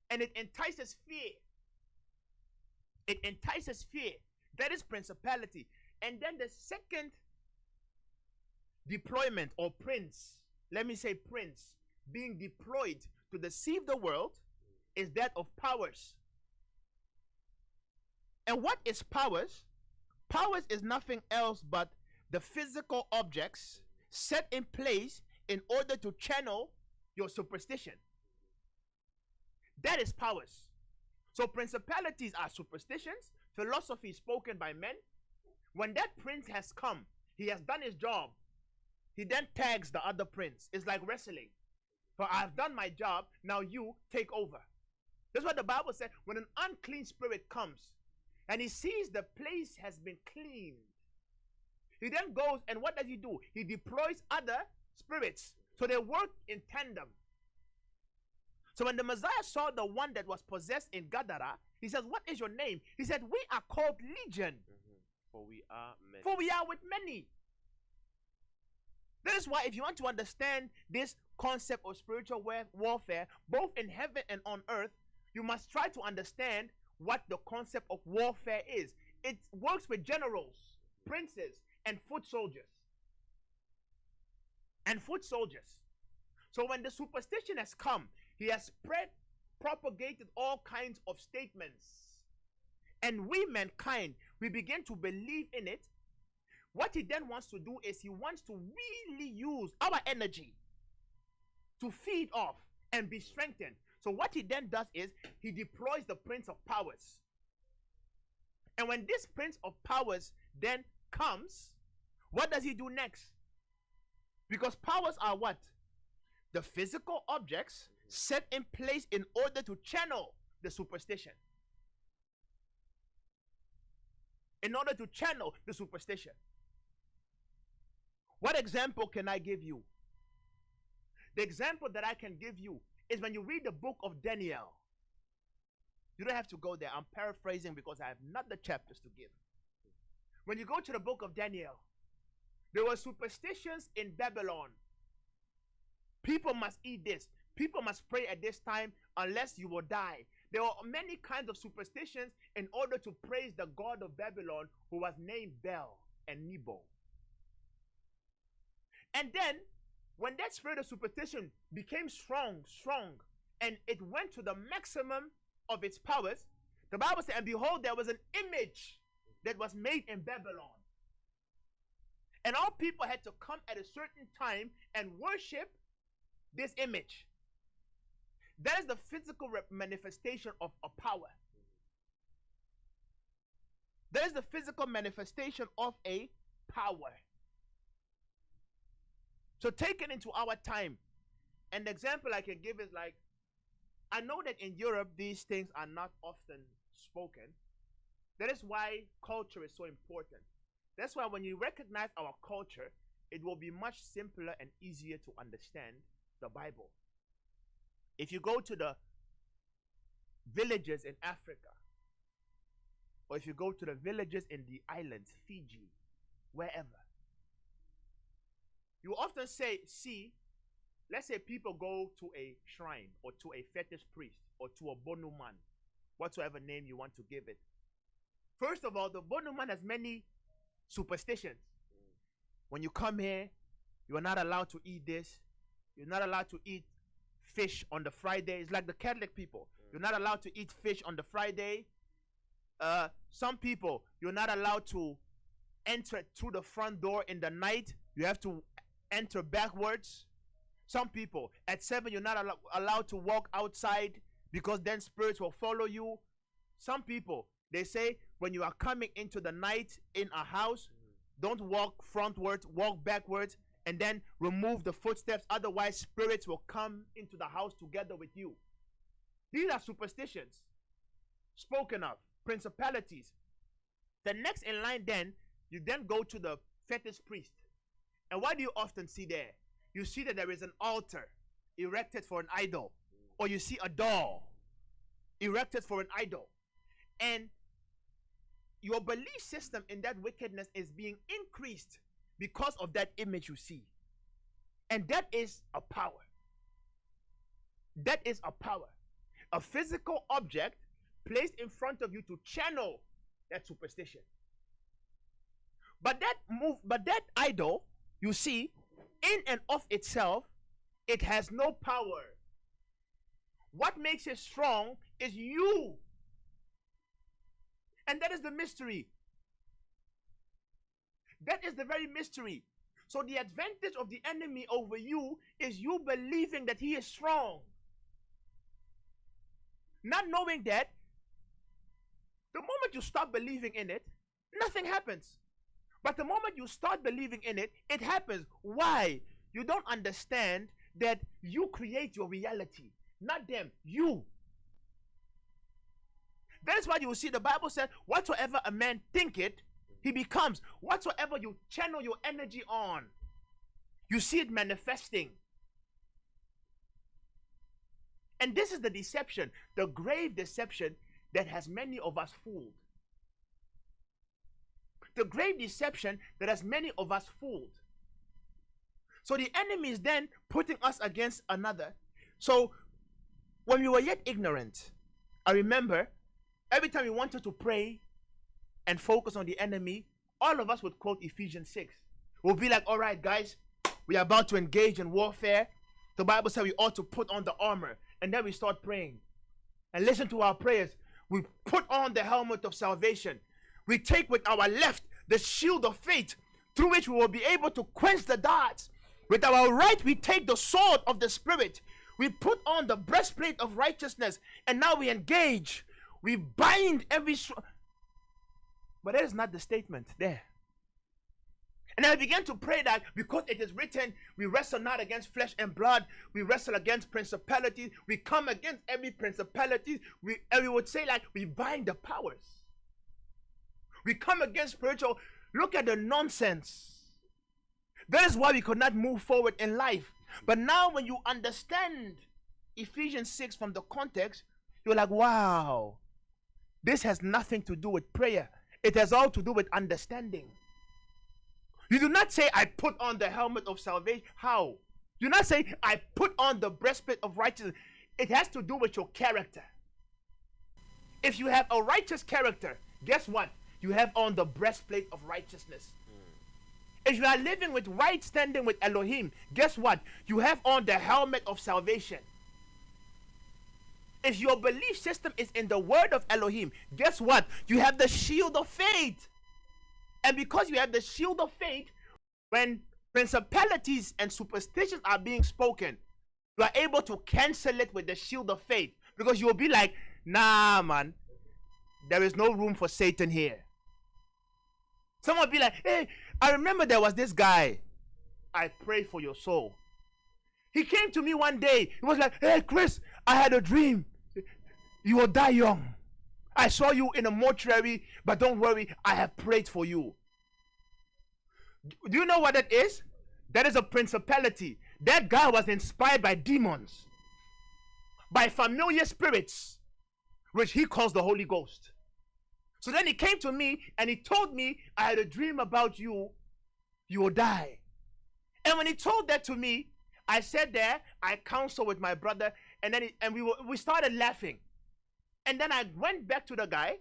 And it entices fear. It entices fear. That is principality. And then the second deployment, or prince, let me say prince, being deployed to deceive the world, is that of powers. And what is powers? Powers is nothing else but the physical objects set in place in order to channel your superstition. That is powers. So principalities are superstitions, philosophy spoken by men. When that prince has come, he has done his job. He then tags the other prince. It's like wrestling. But I've done my job, now you take over. That's what the Bible said. When an unclean spirit comes and he sees the place has been cleaned, he then goes, and what does he do? He deploys other spirits. So they work in tandem. So when the Messiah saw the one that was possessed in Gadara, he says, what is your name? He said, we are called Legion. For we are many. For we are with many. That is why if you want to understand this concept of spiritual warfare, both in heaven and on earth, you must try to understand what the concept of warfare is. It works with generals, princes, and foot soldiers. and foot soldiers. So when the superstition has come, he has propagated all kinds of statements. And we, mankind, we begin to believe in it. What he then wants to do is he wants to really use our energy to feed off and be strengthened. So what he then does is he deploys the Prince of Powers. And when this Prince of Powers then comes, what does he do next? Because powers are what? The physical objects set in place in order to channel the superstition. In order to channel the superstition. What example can I give you? The example that I can give you is when you read the book of Daniel. You don't have to go there. I'm paraphrasing because I have not the chapters to give. When you go to the book of Daniel, there were superstitions in Babylon. People must eat this. People must pray at this time unless you will die. There were many kinds of superstitions in order to praise the god of Babylon, who was named Bel and Nebo. And then, when that spirit of superstition became strong, and it went to the maximum of its powers, the Bible said, and behold, there was an image that was made in Babylon. And all people had to come at a certain time and worship this image. That is the physical manifestation of a power. That is the physical manifestation of a power. So take it into our time. An example I can give is like, I know that in Europe these things are not often spoken. That is why culture is so important. That's why when you recognize our culture, it will be much simpler and easier to understand the Bible. If you go to the villages in Africa, or if you go to the villages in the islands, Fiji, wherever, you often see, let's say people go to a shrine or to a fetish priest or to a bonuman, whatsoever name you want to give it. First of all, the bonuman has many superstitions. When you come here, you are not allowed to eat this. You're not allowed to eat fish on the Friday. It's like the Catholic people. You're not allowed to eat fish on the Friday. Some people, you're not allowed to enter through the front door in the night. You have to enter backwards. Some people, at 7, you're not allowed to walk outside because then spirits will follow you. Some people, they say when you are coming into the night in a house, don't walk frontwards, walk backwards, and then remove the footsteps. Otherwise, spirits will come into the house together with you. These are superstitions spoken of, principalities. The next in line then, you then go to the fetish priest. And what do you often see there? You see that there is an altar erected for an idol. Or you see a doll erected for an idol. And your belief system in that wickedness is being increased because of that image you see. And that is a power. That is a power. A physical object placed in front of you to channel that superstition. But that idol, you see, in and of itself, it has no power. What makes it strong is you. And that is the mystery. That is the very mystery. So the advantage of the enemy over you is you believing that he is strong. Not knowing that, the moment you stop believing in it, nothing happens. But the moment you start believing in it, it happens. Why? You don't understand that you create your reality, not them, you. That is why you will see the Bible says, whatsoever a man thinketh, he becomes. Whatsoever you channel your energy on, you see it manifesting. And this is the deception, the grave deception that has many of us fooled. The grave deception that has many of us fooled. So the enemy is then putting us against another. So when we were yet ignorant, I remember every time we wanted to pray and focus on the enemy, all of us would quote Ephesians 6. We'll be like, all right, guys, we are about to engage in warfare, the Bible says we ought to put on the armor, and then we start praying. And listen to our prayers. We put on the helmet of salvation. We take with our left the shield of faith, through which we will be able to quench the darts. With our right, we take the sword of the Spirit. We put on the breastplate of righteousness, and now we engage. We bind every... But that is not the statement there. And I began to pray that because it is written, we wrestle not against flesh and blood, we wrestle against principalities, we come against every principality, and we would say like, we bind the powers. We come against spiritual... Look at the nonsense. That is why we could not move forward in life. But now when you understand Ephesians 6 from the context, you're like, wow, this has nothing to do with prayer. It has all to do with understanding. You do not say, I put on the helmet of salvation. How? You do not say, I put on the breastplate of righteousness. It has to do with your character. If you have a righteous character, guess what? You have on the breastplate of righteousness. If you are living with right standing with Elohim, guess what? You have on the helmet of salvation. If your belief system is in the word of Elohim, guess what? You have the shield of faith. And because you have the shield of faith, when principalities and superstitions are being spoken, you are able to cancel it with the shield of faith. Because you will be like, nah, man, there is no room for Satan here. Someone will be like, hey, I remember there was this guy. I pray for your soul. He came to me one day. He was like, hey, Chris, I had a dream. You will die young. I saw you in a mortuary, but don't worry, I have prayed for you. Do you know what that is? That is a principality. That guy was inspired by demons, by familiar spirits, which he calls the Holy Ghost. So then he came to me and he told me, I had a dream about you. You will die. And when he told that to me, I sat there, I counseled with my brother, and then we started laughing. And then I went back to the guy.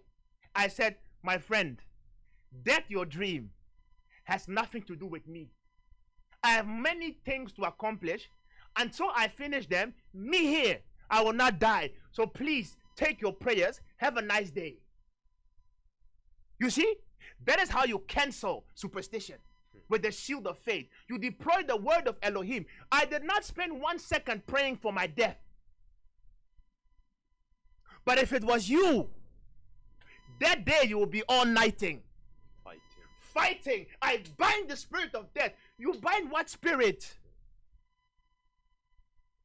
I said, my friend, that your dream has nothing to do with me. I have many things to accomplish. Until I finish them, me here, I will not die. So please take your prayers. Have a nice day. You see, that is how you cancel superstition, with the shield of faith. You deploy the word of Elohim. I did not spend 1 second praying for my death. But if it was you, that day you will be all-nighting. Fighting. I bind the spirit of death. You bind what spirit?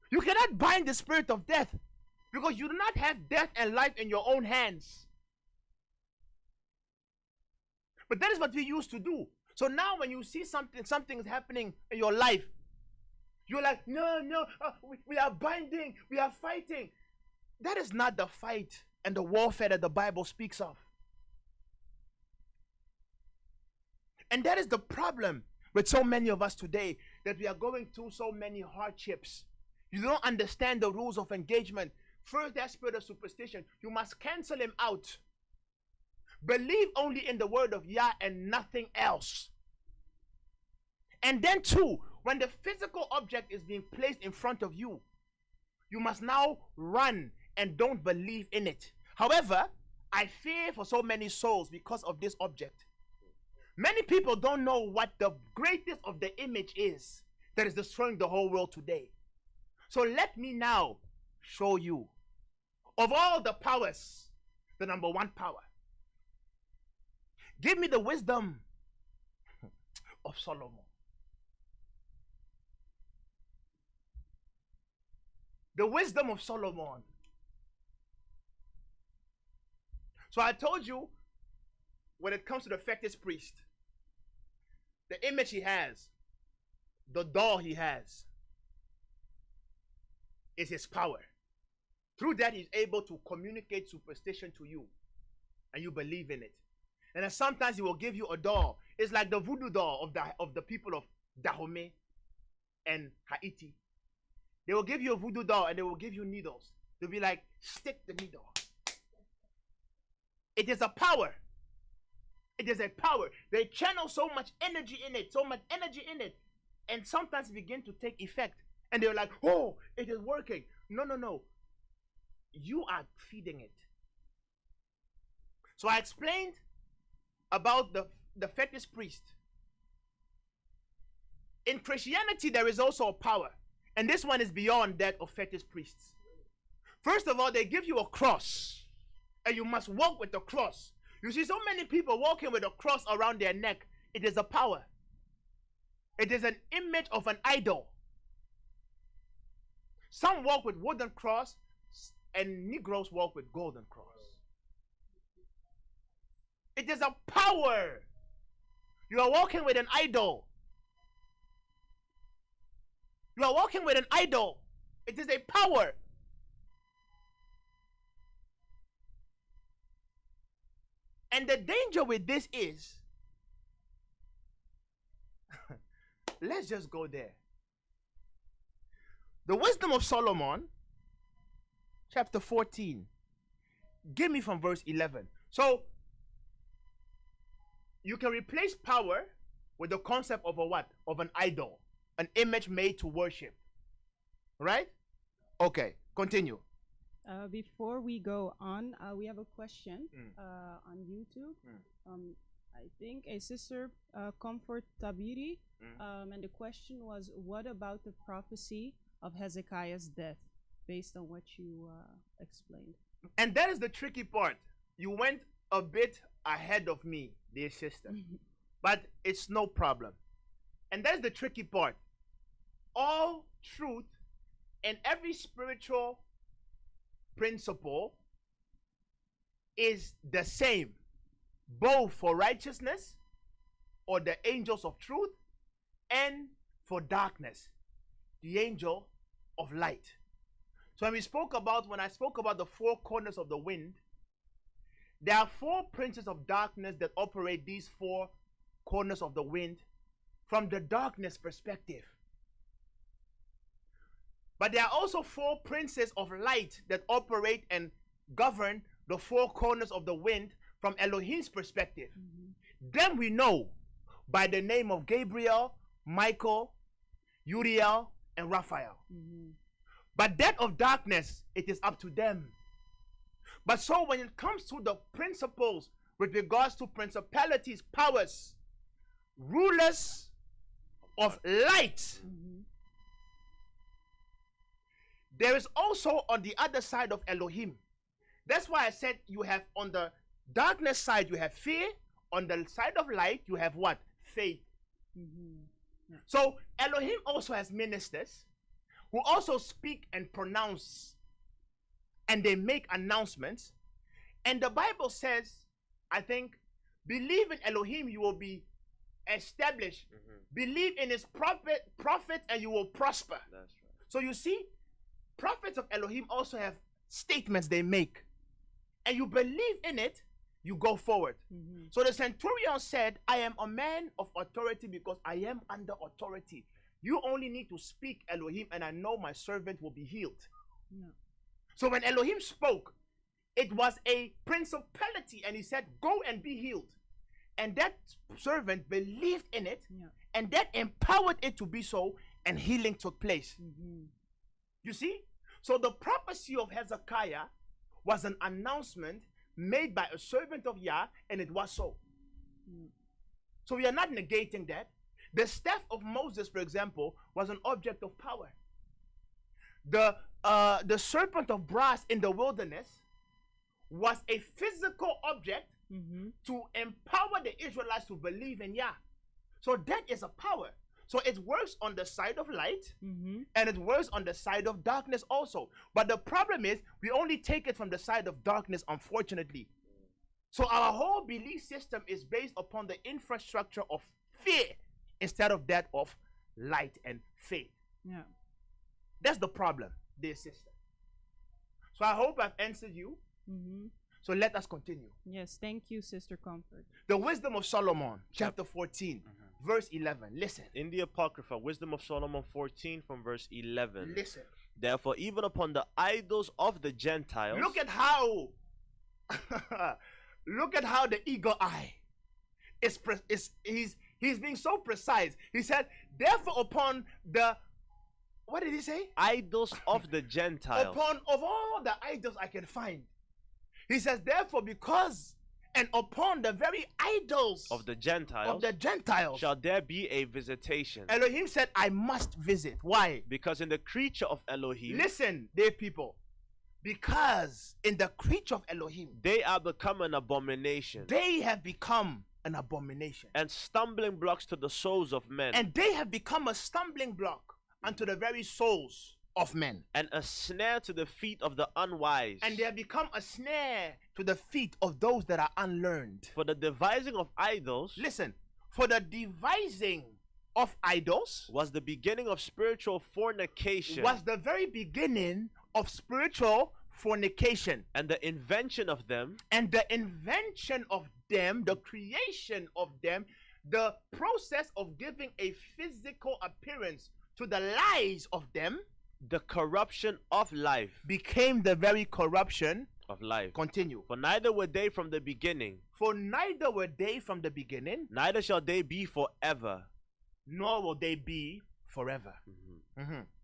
You cannot bind the spirit of death, because you do not have death and life in your own hands. But that is what we used to do. So now when you see something is happening in your life, you're like, no, we are binding, we are fighting. That is not the fight and the warfare that the Bible speaks of. And that is the problem with so many of us today, that we are going through so many hardships. You don't understand the rules of engagement. First, that spirit of superstition, you must cancel him out. Believe only in the word of Yah and nothing else. And then two, when the physical object is being placed in front of you, you must now run and don't believe in it. However, I fear for so many souls because of this object. Many people don't know what the greatest of the image is that is destroying the whole world today. So let me now show you, of all the powers, the number one power. Give me the wisdom of Solomon. The wisdom of Solomon. So I told you, when it comes to the fetish priest, the image he has, the doll he has, is his power. Through that, he's able to communicate superstition to you, and you believe in it. And then sometimes he will give you a doll. It's like the voodoo doll of the people of Dahomey and Haiti. They will give you a voodoo doll and they will give you needles. They'll be like, stick the needle. It is a power. It is a power. They channel so much energy in it, so much energy in it. and sometimes begin to take effect. And they're like, oh, it is working. No, no, no. You are feeding it. So I explained about the fetish priest. In Christianity, there is also a power. And this one is beyond that of fetish priests. First of all, they give you a cross. And you must walk with the cross. You see so many people walking with a cross around their neck. It is a power. It is an image of an idol. Some walk with wooden cross, and Negroes walk with golden cross. It is a power. You are walking with an idol. You are walking with an idol. It is a power. And the danger with this is, let's just go there. The wisdom of Solomon, chapter 14. Give me from verse 11. So, you can replace power with the concept of a what? Of an idol. An image made to worship. Right? Okay, continue. Before we go on, we have a question on YouTube. I think a sister, Comfort Tabiri, and the question was, what about the prophecy of Hezekiah's death, based on what you explained? And that is the tricky part. You went a bit ahead of me, dear sister, but it's no problem. And that's the tricky part. All truth and every spiritual principle is the same, both for righteousness or the angels of truth and for darkness, the angel of light. So when I spoke about the four corners of the wind, there are four princes of darkness that operate these four corners of the wind from the darkness perspective. But there are also four princes of light that operate and govern the four corners of the wind from Elohim's perspective. Then we know by the name of Gabriel, Michael, Uriel, and Raphael. But that of darkness, it is up to them. But so when it comes to the principles with regards to principalities, powers, rulers of light, there is also on the other side of Elohim. That's why I said you have on the darkness side, you have fear. On the side of light, you have what? Faith. So Elohim also has ministers who also speak and pronounce, and they make announcements. And the Bible says, I think, believe in Elohim, you will be established. Believe in his prophet, and you will prosper. That's right. So you see, prophets of Elohim also have statements they make. And you believe in it, you go forward. So the centurion said, I am a man of authority because I am under authority. You only need to speak Elohim, and I know my servant will be healed. So when Elohim spoke, it was a principality, and he said, go and be healed. And that servant believed in it, and that empowered it to be so, and healing took place. You see? So the prophecy of Hezekiah was an announcement made by a servant of Yah, and it was so. So we are not negating that. The staff of Moses, for example, was an object of power. The serpent of brass in the wilderness was a physical object to empower the Israelites to believe in Yah. So that is a power. So it works on the side of light, and it works on the side of darkness also. But the problem is, we only take it from the side of darkness, unfortunately. So our whole belief system is based upon the infrastructure of fear instead of that of light and faith. That's the problem, dear sister. So I hope I've answered you. So let us continue. Yes, thank you, Sister Comfort. The wisdom of Solomon, chapter 14, verse 11. Listen. In the Apocrypha, Wisdom of Solomon 14 from verse 11. Listen. Therefore, even upon the idols of the Gentiles. Look at how look at how the eagle eye is he's He's being so precise. He said, therefore upon the, what did he say? Idols of the Gentiles. Upon of all the idols I can find. He says, therefore, because and upon the very idols Of the Gentiles shall shall there be a visitation. Elohim said, I must visit. Why? Because in the creature of Elohim, Listen, dear people. Because in the creature of Elohim, they are become an abomination they have become an abomination. and stumbling blocks to the souls of men, And they have become a stumbling block unto the very souls of men. and a snare to the feet of the unwise. And they have become a snare to the feet of those that are unlearned. For the devising of idols Listen, for the devising of idols was the beginning of spiritual fornication, was the very beginning of spiritual fornication. and the invention of them And the invention of them, the creation of them, the process of giving a physical appearance to the lies of them the corruption of life. became the very corruption. Of life. Continue. For neither were they from the beginning, For neither were they from the beginning, neither shall they be forever. nor will they be forever.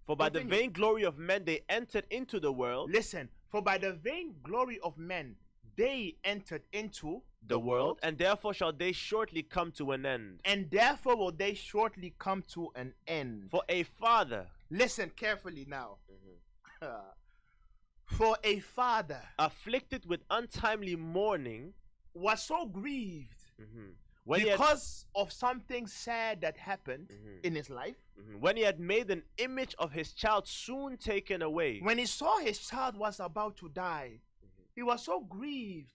For by the Continue. vain glory of men they entered into the world, Listen, for by the vain glory of men they entered into the world, and therefore shall they shortly come to an end. and therefore will they shortly come to an end. For a father, Listen carefully now. For a father afflicted with untimely mourning, was so grieved when he had, because of something sad that happened in his life. when he had made an image of his child soon taken away, When he saw his child was about to die, he was so grieved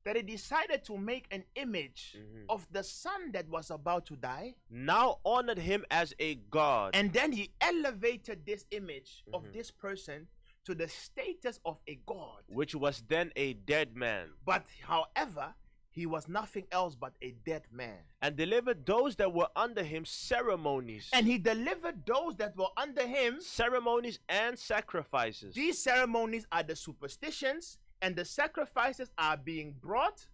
that he decided to make an image of the son that was about to die. now honored him as a god, And then he elevated this image of this person to the status of a god. which was then a dead man, But however, he was nothing else but a dead man. and delivered those that were under him ceremonies, And he delivered those that were under him. ceremonies and sacrifices. These ceremonies are the superstitions, and the sacrifices are being brought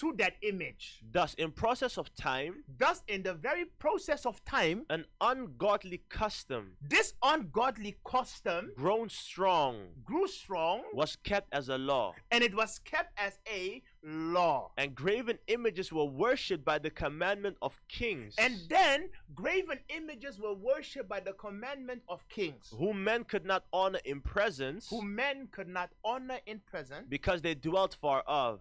to that image. Thus, in process of time, Thus, in the very process of time, an ungodly custom, this ungodly custom grown strong, grew strong, was kept as a law, and it was kept as a law. and graven images were worshipped by the commandment of kings, And then graven images were worshipped by the commandment of kings, whom men could not honor in presence, whom men could not honor in present. because they dwelt far off.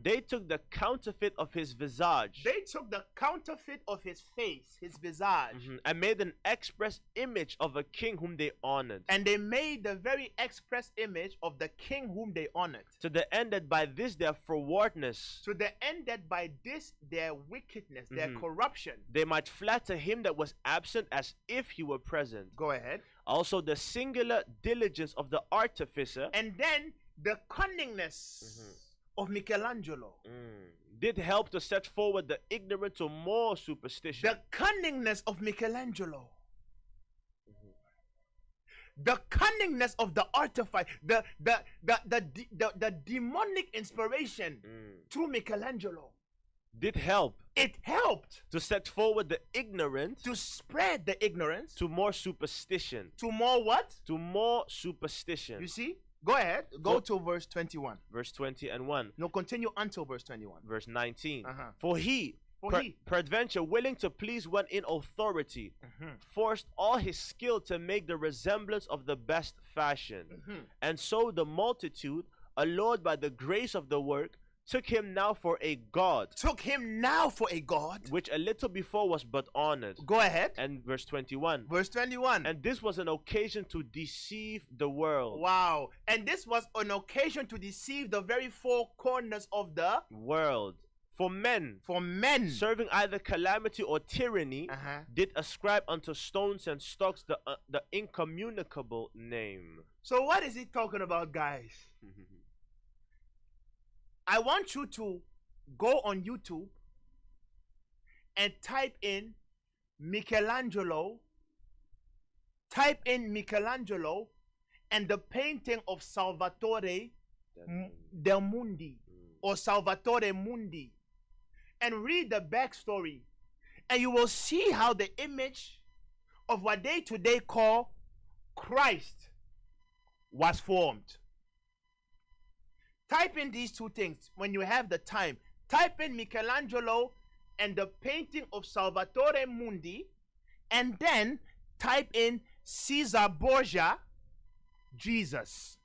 They took the counterfeit of his visage, They took the counterfeit of his face, his visage, and made an express image of a king whom they honored, and they made the very express image of the king whom they honored, to the end that by this their forwardness to the end that by this their wickedness, their corruption. they might flatter him that was absent as if he were present. Go ahead. Also the singular diligence of the artificer And then the cunningness of Michelangelo. did help to set forward the ignorant to more superstition. The cunningness of Michelangelo. The cunningness of the artificer, the demonic inspiration through Michelangelo. Did help It helped to set forward the ignorant to spread the ignorance to more superstition. to more what? To more superstition. You see? Go ahead. Go to verse 21. Verse 20 and 1. No, continue until verse 21. Verse 19. Uh-huh. For he, For he. peradventure willing to please one in authority, forced all his skill to make the resemblance of the best fashion. And so the multitude, allured by the grace of the work, took him now for a god, Took him now for a god. which a little before was but honored. Go ahead. And verse 21. Verse 21. And this was an occasion to deceive the world. Wow. And this was an occasion to deceive the very four corners of the World. For men, serving either calamity or tyranny, did ascribe unto stones and stocks the incommunicable name. So what is he talking about, guys? I want you to go on YouTube and type in Michelangelo. Type in Michelangelo and the painting of Salvatore del Mundi or Salvatore Mundi, and read the backstory and you will see how the image of what they today call Christ was formed. Type in these two things when you have the time. Type in Michelangelo and the painting of Salvatore Mundi, and then type in Caesar Borgia, Jesus.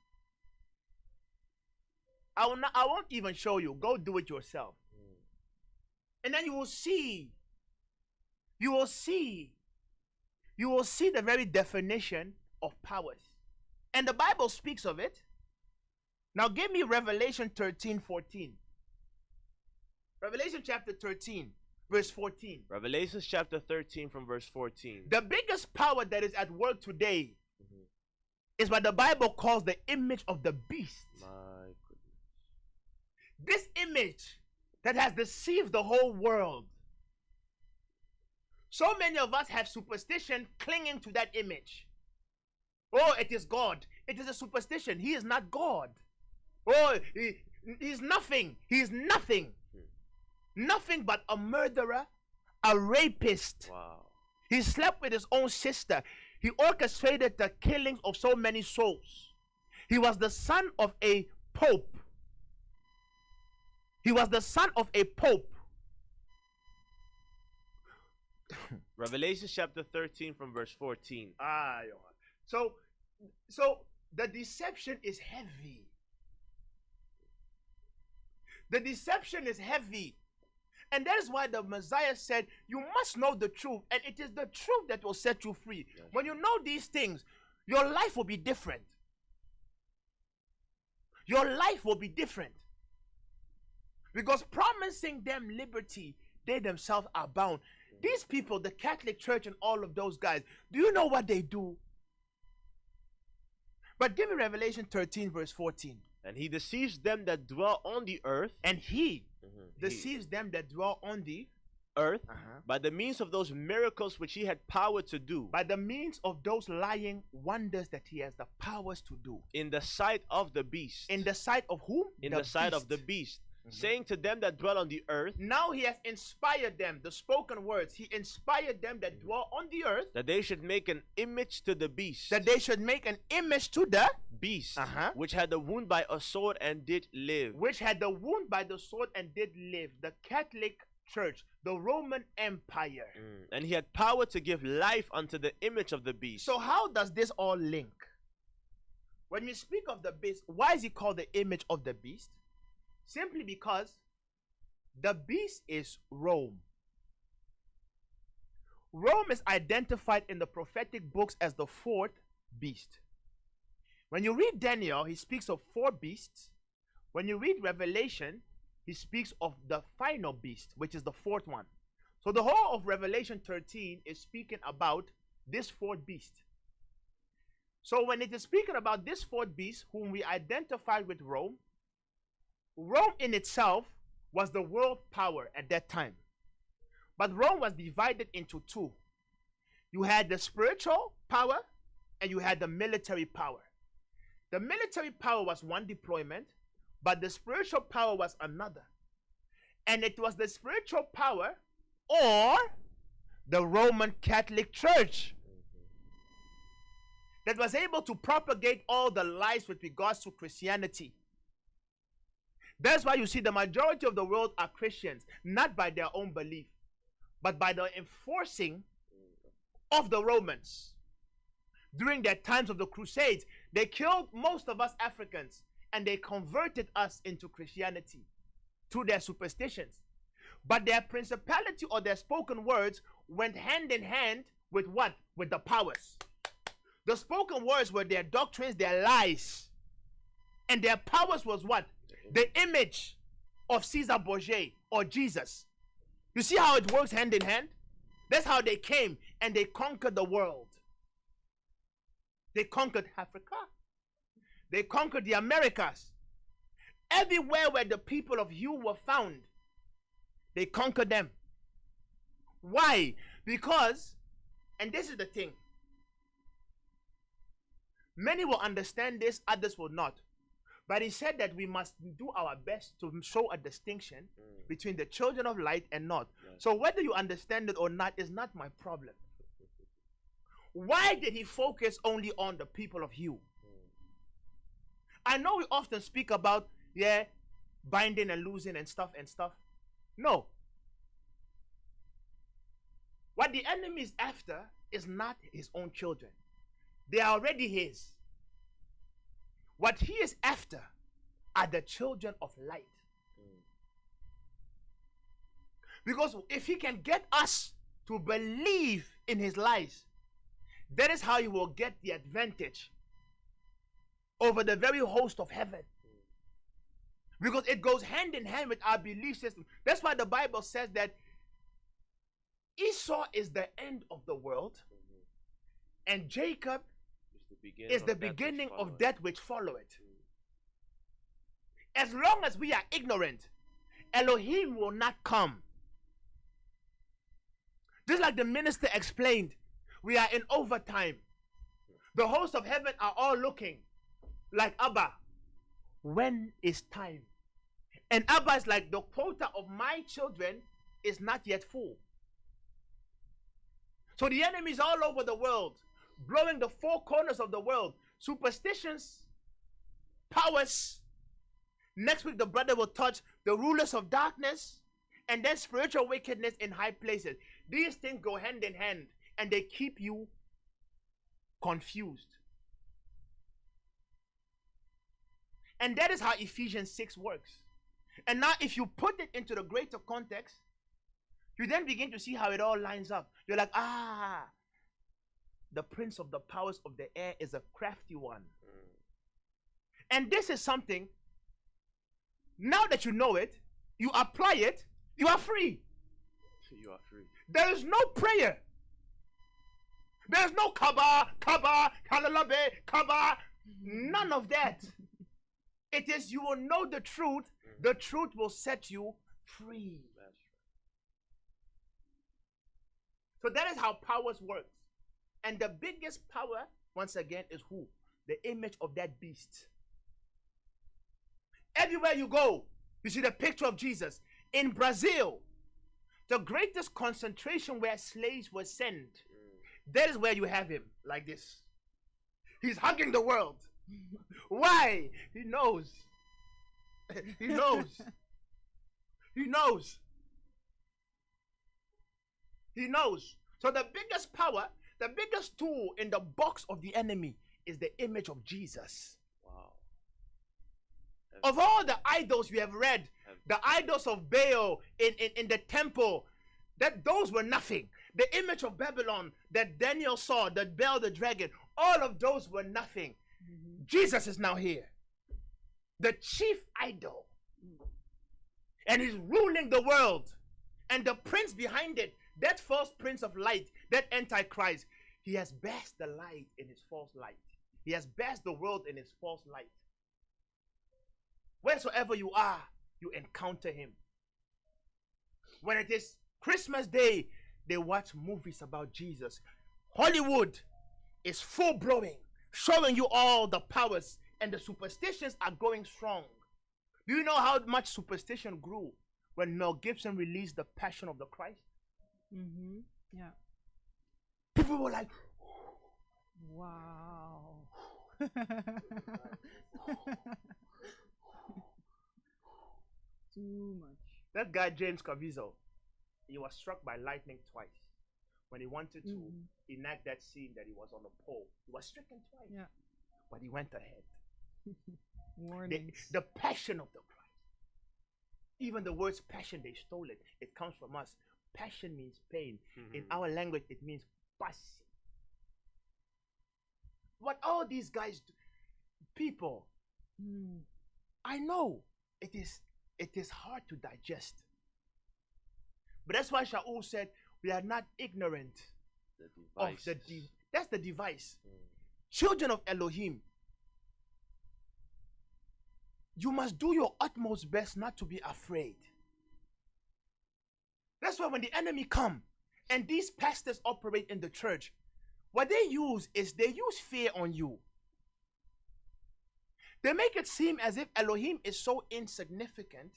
I won't even show you. Go do it yourself. And then you will see the very definition of powers. And the Bible speaks of it. Now give me Revelation 13:14. Revelation chapter 13, verse 14. Revelation chapter 13 from verse 14. The biggest power that is at work today is what the Bible calls the image of the beast. My goodness. This image that has deceived the whole world. So many of us have superstition clinging to that image. Oh, it is God. It is a superstition. He is not God. Oh, he's nothing. He's nothing. Nothing but a murderer, a rapist. Wow. He slept with his own sister. He orchestrated the killings of so many souls. He was the son of a pope. He was the son of a pope. Revelation chapter 13 from verse 14. So the deception is heavy. The deception is heavy. And that is why the Messiah said, you must know the truth, and it is the truth that will set you free. Yes. When you know these things, your life will be different. Your life will be different. Because promising them liberty, they themselves are bound. These people, the Catholic Church and all of those guys, do you know what they do? But give me Revelation 13 verse 14. And he deceives them that dwell on the earth. And he deceives them that dwell on the earth by the means of those miracles which he had power to do. By the means of those lying wonders that he has the powers to do. In the sight of the beast. In the sight of whom? In the sight of the beast. Saying to them that dwell on the earth. Now he has inspired them, the spoken words. He inspired them that dwell on the earth. That they should make an image to the beast. That they should make an image to the beast. Which had the wound by a sword and did live. Which had the wound by the sword and did live. The Catholic Church, the Roman Empire. And he had power to give life unto the image of the beast. So how does this all link? When we speak of the beast, why is he called the image of the beast? Simply because the beast is Rome. Rome is identified in the prophetic books as the fourth beast. When you read Daniel, he speaks of 4 beasts. When you read Revelation, he speaks of the final beast, which is the 4th one. So the whole of Revelation 13 is speaking about this 4th beast. So when it is speaking about this 4th beast, whom we identified with Rome, Rome in itself was the world power at that time. But Rome was divided into 2. You had the spiritual power and you had the military power. The military power was one deployment, but the spiritual power was another. And it was the spiritual power or the Roman Catholic Church that was able to propagate all the lies with regards to Christianity. That's why you see the majority of the world are Christians, not by their own belief, but by the enforcing of the Romans. During their times of the Crusades, they killed most of us Africans, and they converted us into Christianity through their superstitions. But their principality or their spoken words went hand in hand with what? With the powers. The spoken words were their doctrines, their lies. And their powers was what? The image of Caesar Borgia or Jesus. You see how it works hand in hand? That's how they came and they conquered the world. They conquered Africa. They conquered the Americas. Everywhere where the people of hue were found, they conquered them. Why? Because, and this is the thing, many will understand this, others will not. But he said that we must do our best to show a distinction between the children of light and not. Yes. So whether you understand it or not is not my problem. Why did he focus only on the people of hue? I know we often speak about, binding and losing and stuff. No. What the enemy is after is not his own children. They are already his. What he is after are the children of light. Because if he can get us to believe in his lies, that is how he will get the advantage over the very host of heaven. Because it goes hand in hand with our belief system. That's why the Bible says that Esau is the end of the world, and Jacob is the beginning of that which follow it. As long as we are ignorant, Elohim will not come. Just like the minister explained, we are in overtime. The hosts of heaven are all looking like, Abba, when is time? And Abba is like, the quota of my children is not yet full. So the enemy is all over the world, blowing the four corners of the world. Superstitions, powers. Next week the brother will touch the rulers of darkness, and then spiritual wickedness in high places. These things go hand in hand, and they keep you confused. And that is how Ephesians 6 works. And now if you put it into the greater context, you then begin to see how it all lines up. You're like, the prince of the powers of the air is a crafty one. And this is something, now that you know it, you apply it, you are free. You are free. There is no prayer. There is no kaba, kalalabe, kaba. None of that. It is, you will know the truth. The truth will set you free. So that is how powers work. And the biggest power, once again, is who? The image of that beast. Everywhere you go, you see the picture of Jesus. In Brazil, the greatest concentration where slaves were sent, that is where you have him, like this. He's hugging the world. Why? He knows. He knows. He knows. He knows. So the biggest power, the biggest tool in the box of the enemy is the image of Jesus. Wow. Of all the idols we have read, the idols of Baal in the temple, that those were nothing. The image of Babylon that Daniel saw, that Baal the dragon, all of those were nothing. Jesus is now here, the chief idol, and he's ruling the world. And the prince behind it, that false prince of light, that antichrist, he has basked the light in his false light. He has basked the world in his false light. Wheresoever you are, you encounter him. When it is Christmas Day, they watch movies about Jesus. Hollywood is full blowing, showing you all the powers, and the superstitions are going strong. Do you know how much superstition grew when Mel Gibson released The Passion of the Christ? Yeah. People were like, wow. Too much. That guy James Caviezel, he was struck by lightning twice when he wanted to enact that scene that he was on the pole. He was stricken twice. Yeah. But he went ahead. Warnings. The passion of the Christ. Even the words passion, they stole it. It comes from us. Passion means pain. In our language, it means pasi. What all these guys do, people, I know it is hard to digest. But that's why Shaul said, we are not ignorant of that's the device. Children of Elohim, you must do your utmost best not to be afraid. That's why when the enemy come and these pastors operate in the church, what they use is they use fear on you. They make it seem as if Elohim is so insignificant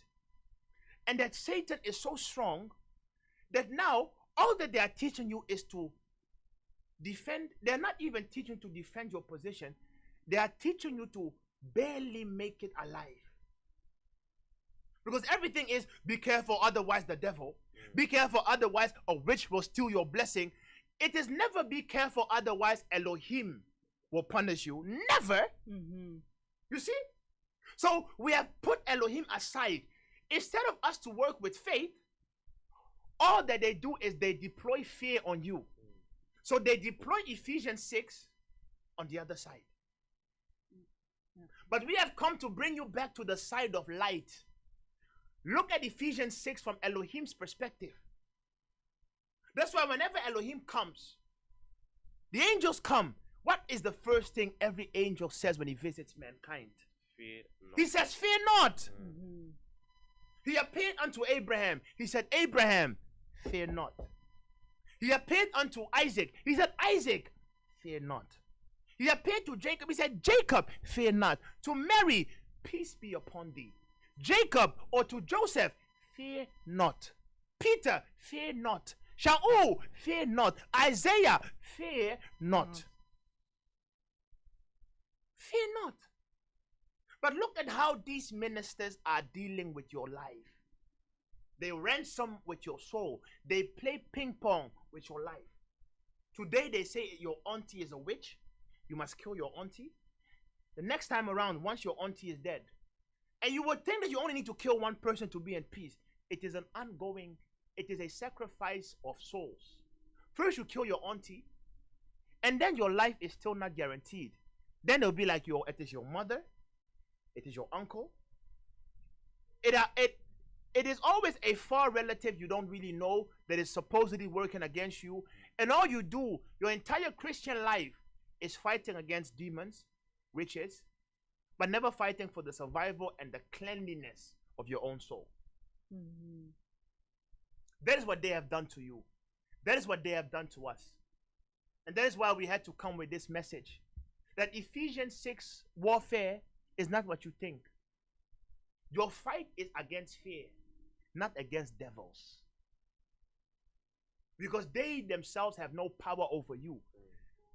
and that Satan is so strong that now all that they are teaching you is to defend. They're not even teaching to defend your position. They are teaching you to barely make it alive. Because everything is, be careful, otherwise the devil. Be careful, otherwise a witch will steal your blessing. It is never be careful, otherwise Elohim will punish you. Never. You see? So we have put Elohim aside. Instead of us to work with faith, all that they do is they deploy fear on you. So they deploy Ephesians 6 on the other side. But we have come to bring you back to the side of light. Look at Ephesians 6 from Elohim's perspective. That's why whenever Elohim comes, the angels come. What is the first thing every angel says when he visits mankind? Fear not. He says, fear not. He appeared unto Abraham. He said, Abraham, fear not. He appeared unto Isaac. He said, Isaac, fear not. He appeared to Jacob. He said, Jacob, fear not. To Mary, peace be upon thee. Jacob, or to Joseph, fear not. Peter, fear not. Shaul, fear not. Isaiah, fear not. Fear not. But look at how these ministers are dealing with your life. They ransom with your soul. They play ping pong with your life. Today they say your auntie is a witch. You must kill your auntie. The next time around, once your auntie is dead, and you would think that you only need to kill one person to be in peace. It is an ongoing, it is a sacrifice of souls. First you kill your auntie, and then your life is still not guaranteed. Then it'll be like it is your mother, it is your uncle. It is always a far relative you don't really know that is supposedly working against you. And all you do, your entire Christian life, is fighting against demons, witches, but never fighting for the survival and the cleanliness of your own soul. That is what they have done to you. That is what they have done to us. And that is why we had to come with this message. That Ephesians 6 warfare is not what you think. Your fight is against fear, not against devils. Because they themselves have no power over you.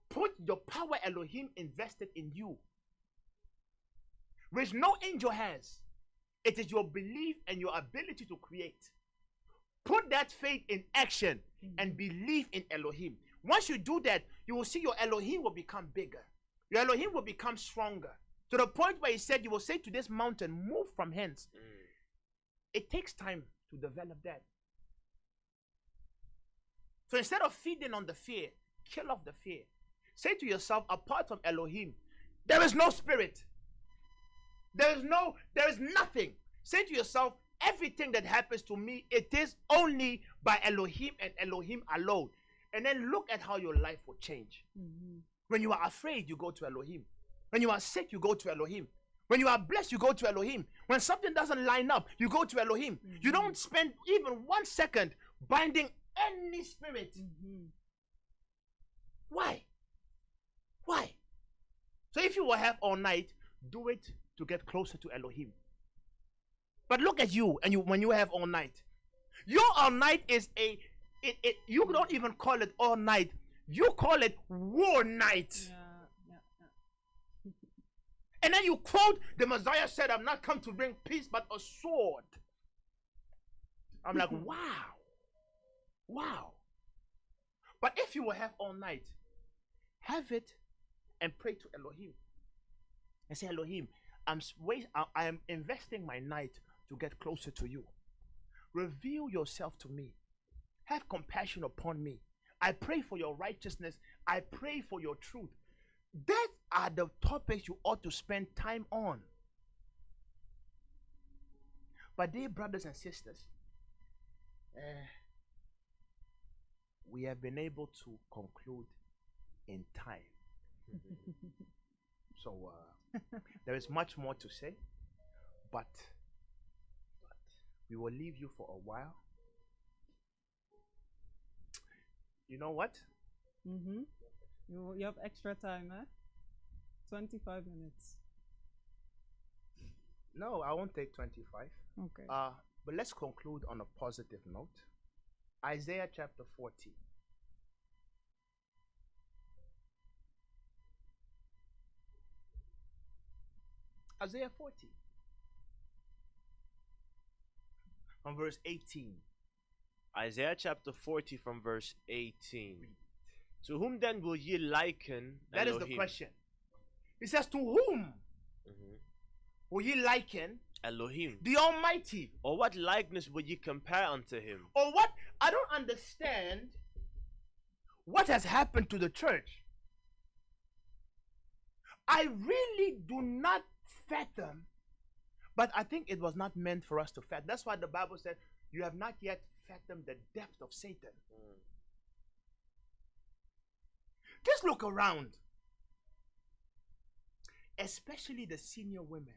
Put your power Elohim invested in you, which no angel has. It is your belief and your ability to create. Put that faith in action and believe in Elohim. Once you do that, you will see your Elohim will become bigger. Your Elohim will become stronger. To the point where he said, you will say to this mountain, move from hence. It takes time to develop that. So instead of feeding on the fear, kill off the fear. Say to yourself, apart from Elohim, there is no spirit. There is nothing. Say to yourself, everything that happens to me, it is only by Elohim and Elohim alone. And then look at how your life will change. When you are afraid, you go to Elohim. When you are sick, you go to Elohim. When you are blessed, you go to Elohim. When something doesn't line up, you go to Elohim. You don't spend even 1 second binding any spirit. Why? Why? So if you will have all night, do it to get closer to Elohim. But look at you, and when you have all night. Your all night is you don't even call it all night. You call it war night. And then you quote, the Messiah said, "I'm not come to bring peace, but a sword." I'm like, wow. Wow. But if you will have all night, have it and pray to Elohim. And say, Elohim, I am investing my night to get closer to you. Reveal yourself to me. Have compassion upon me. I pray for your righteousness. I pray for your truth. That are the topics you ought to spend time on. But dear brothers and sisters, we have been able to conclude in time. So there is much more to say, but we will leave you for a while. You know what? You have extra time, 25 minutes. No, I won't take 25. Okay. But let's conclude on a positive note. Isaiah chapter 40. Isaiah 40. From verse 18. Isaiah chapter 40 from verse 18. To whom then will ye liken That is Elohim? the question. He says, to whom will ye liken Elohim. the Almighty? Or what likeness will ye compare unto him? Or what? I don't understand what has happened to the church. I really do not fathom, but I think it was not meant for us to fathom. That's why the Bible said, you have not yet fathomed the depth of Satan. Just look around, especially the senior women.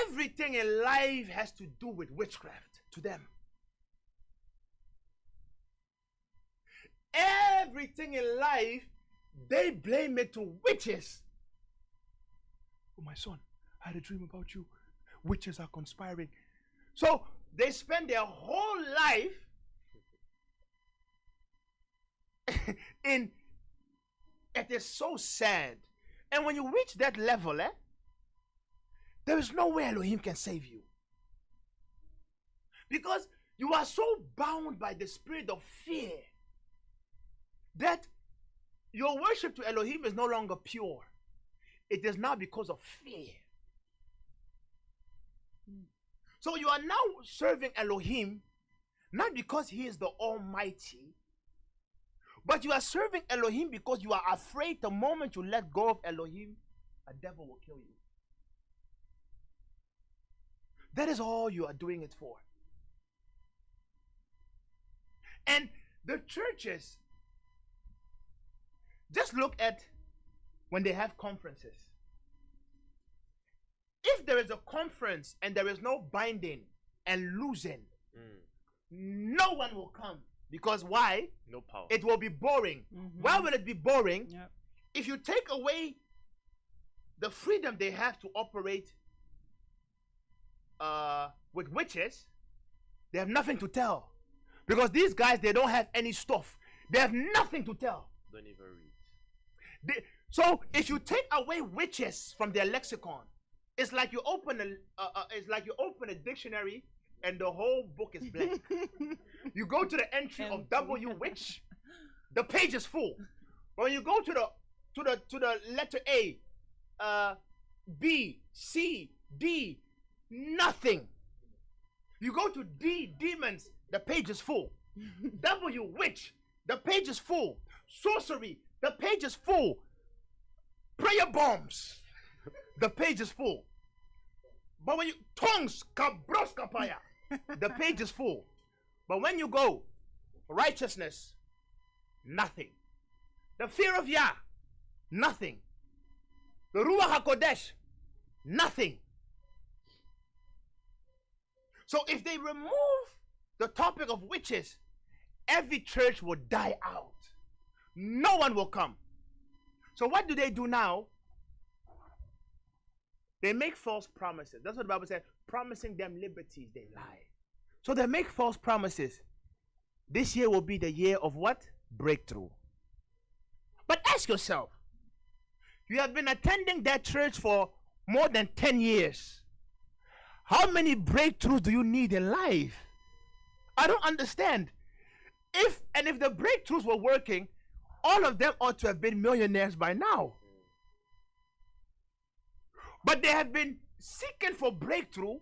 Everything in life has to do with witchcraft to them. Everything in life, they blame it to witches. Oh, my son, I had a dream about you. Witches are conspiring. So they spend their whole life in, it is so sad. And when you reach that level, there is no way Elohim can save you. Because you are so bound by the spirit of fear that your worship to Elohim is no longer pure. It is now because of fear. So you are now serving Elohim not because he is the Almighty, but you are serving Elohim because you are afraid the moment you let go of Elohim, a devil will kill you. That is all you are doing it for. And the churches, just look at when they have conferences. If there is a conference and there is no binding and losing, no one will come. Because why? No power. It will be boring. Why will it be boring? Yep. If you take away the freedom they have to operate with witches, they have nothing to tell. Because these guys, they don't have any stuff. They have nothing to tell. Don't even read. So if you take away witches from their lexicon, it's like you open a dictionary and the whole book is blank. You go to the entry of W witch, the page is full. When you go to the letter A, B, C, D, nothing. You go to D, demons, the page is full. W witch, the page is full. Sorcery, the page is full. Prayer bombs, the page is full. But when you tongues, kabroskapaya, the page is full. But when you go righteousness, nothing. The fear of Yah, nothing. The Ruach HaKodesh, nothing. So if they remove the topic of witches, every church will die out. No one will come. So what do they do now? They make false promises. That's what the Bible says. Promising them liberties, they lie. So they make false promises. This year will be the year of what? Breakthrough. But ask yourself, you have been attending that church for more than 10 years. How many breakthroughs do you need in life? I don't understand. If the breakthroughs were working, all of them ought to have been millionaires by now. But they have been seeking for breakthrough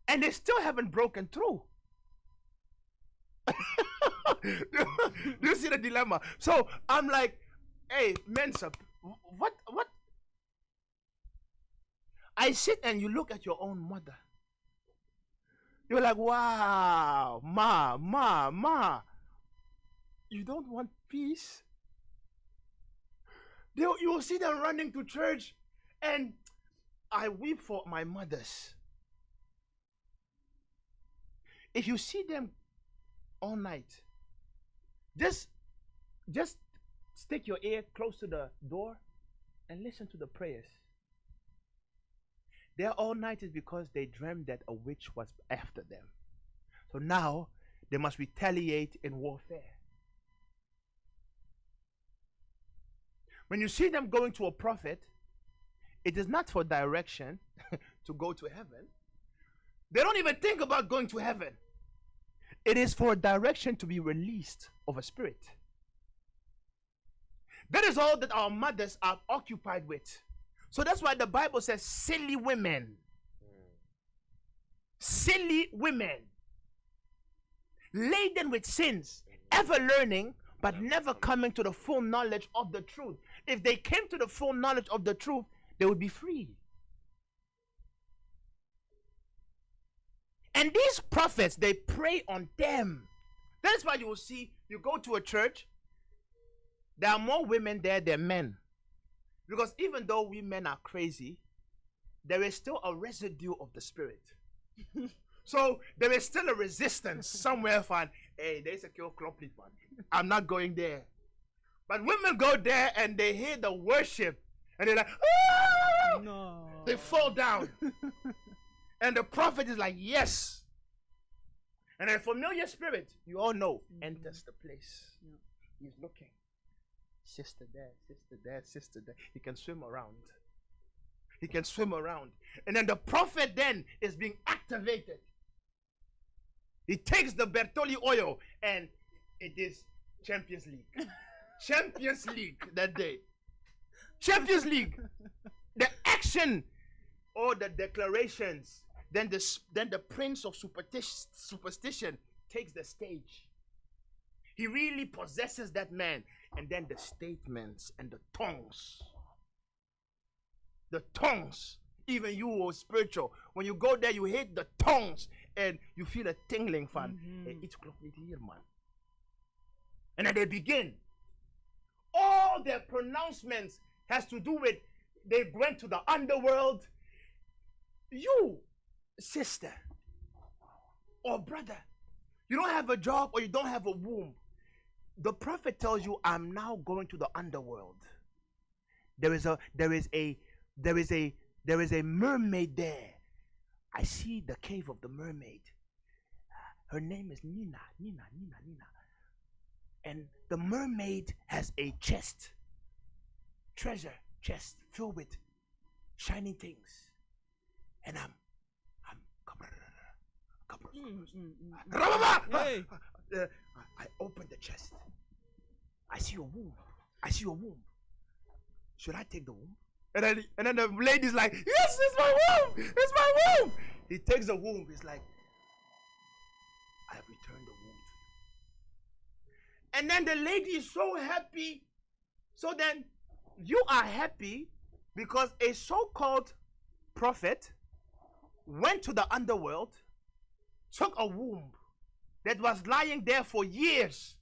and they still haven't broken through. Do you see the dilemma? So I'm like, hey, Mensa, what? I sit and you look at your own mother. You're like, wow, ma. You don't want peace? You will see them running to church, and I weep for my mothers. If you see them all night, just stick your ear close to the door and listen to the prayers. They're all night because they dreamed that a witch was after them. So now they must retaliate in warfare. When you see them going to a prophet, it is not for direction to go to heaven. They don't even think about going to heaven. It is for direction to be released of a spirit. That is all that our mothers are occupied with. So that's why the Bible says silly women. Silly women. Laden with sins, ever learning, but never coming to the full knowledge of the truth. If they came to the full knowledge of the truth, they would be free. And these prophets, they prey on them. That's why you will see, you go to a church, there are more women there than men. Because even though we men are crazy, there is still a residue of the spirit. So there is still a resistance somewhere for, hey, there's a kill complete one. I'm not going there. But women go there and they hear the worship and they're like, ah! No. They fall down. And the prophet is like, yes. And a familiar spirit, you all know, enters the place. Yeah. He's looking. Sister there, sister there, sister there. He can swim around. He can swim around. And then the prophet then is being activated. He takes the Bertolli oil and it is Champions League. Champions League that day. Champions League. The action or the declarations. Then the prince of superstition takes the stage. He really possesses that man. And then the statements and the tongues. The tongues. Even you who are spiritual. When you go there, you hit the tongues. And you feel a tingling fan. And then they begin. All their pronouncements has to do with they went to the underworld. You, sister or brother, you don't have a job or you don't have a womb. The prophet tells you, I'm now going to the underworld. There is a mermaid there. I see the cave of the mermaid. Her name is Nina. And the mermaid has a chest, treasure chest filled with shiny things. And I open the chest. I see a womb. Should I take the womb? And then the lady's like, yes, it's my womb. It's my womb. He takes the womb. He's like, I have returned the womb to you. And then the lady is so happy. So then you are happy because a so-called prophet went to the underworld, took a womb that was lying there for years,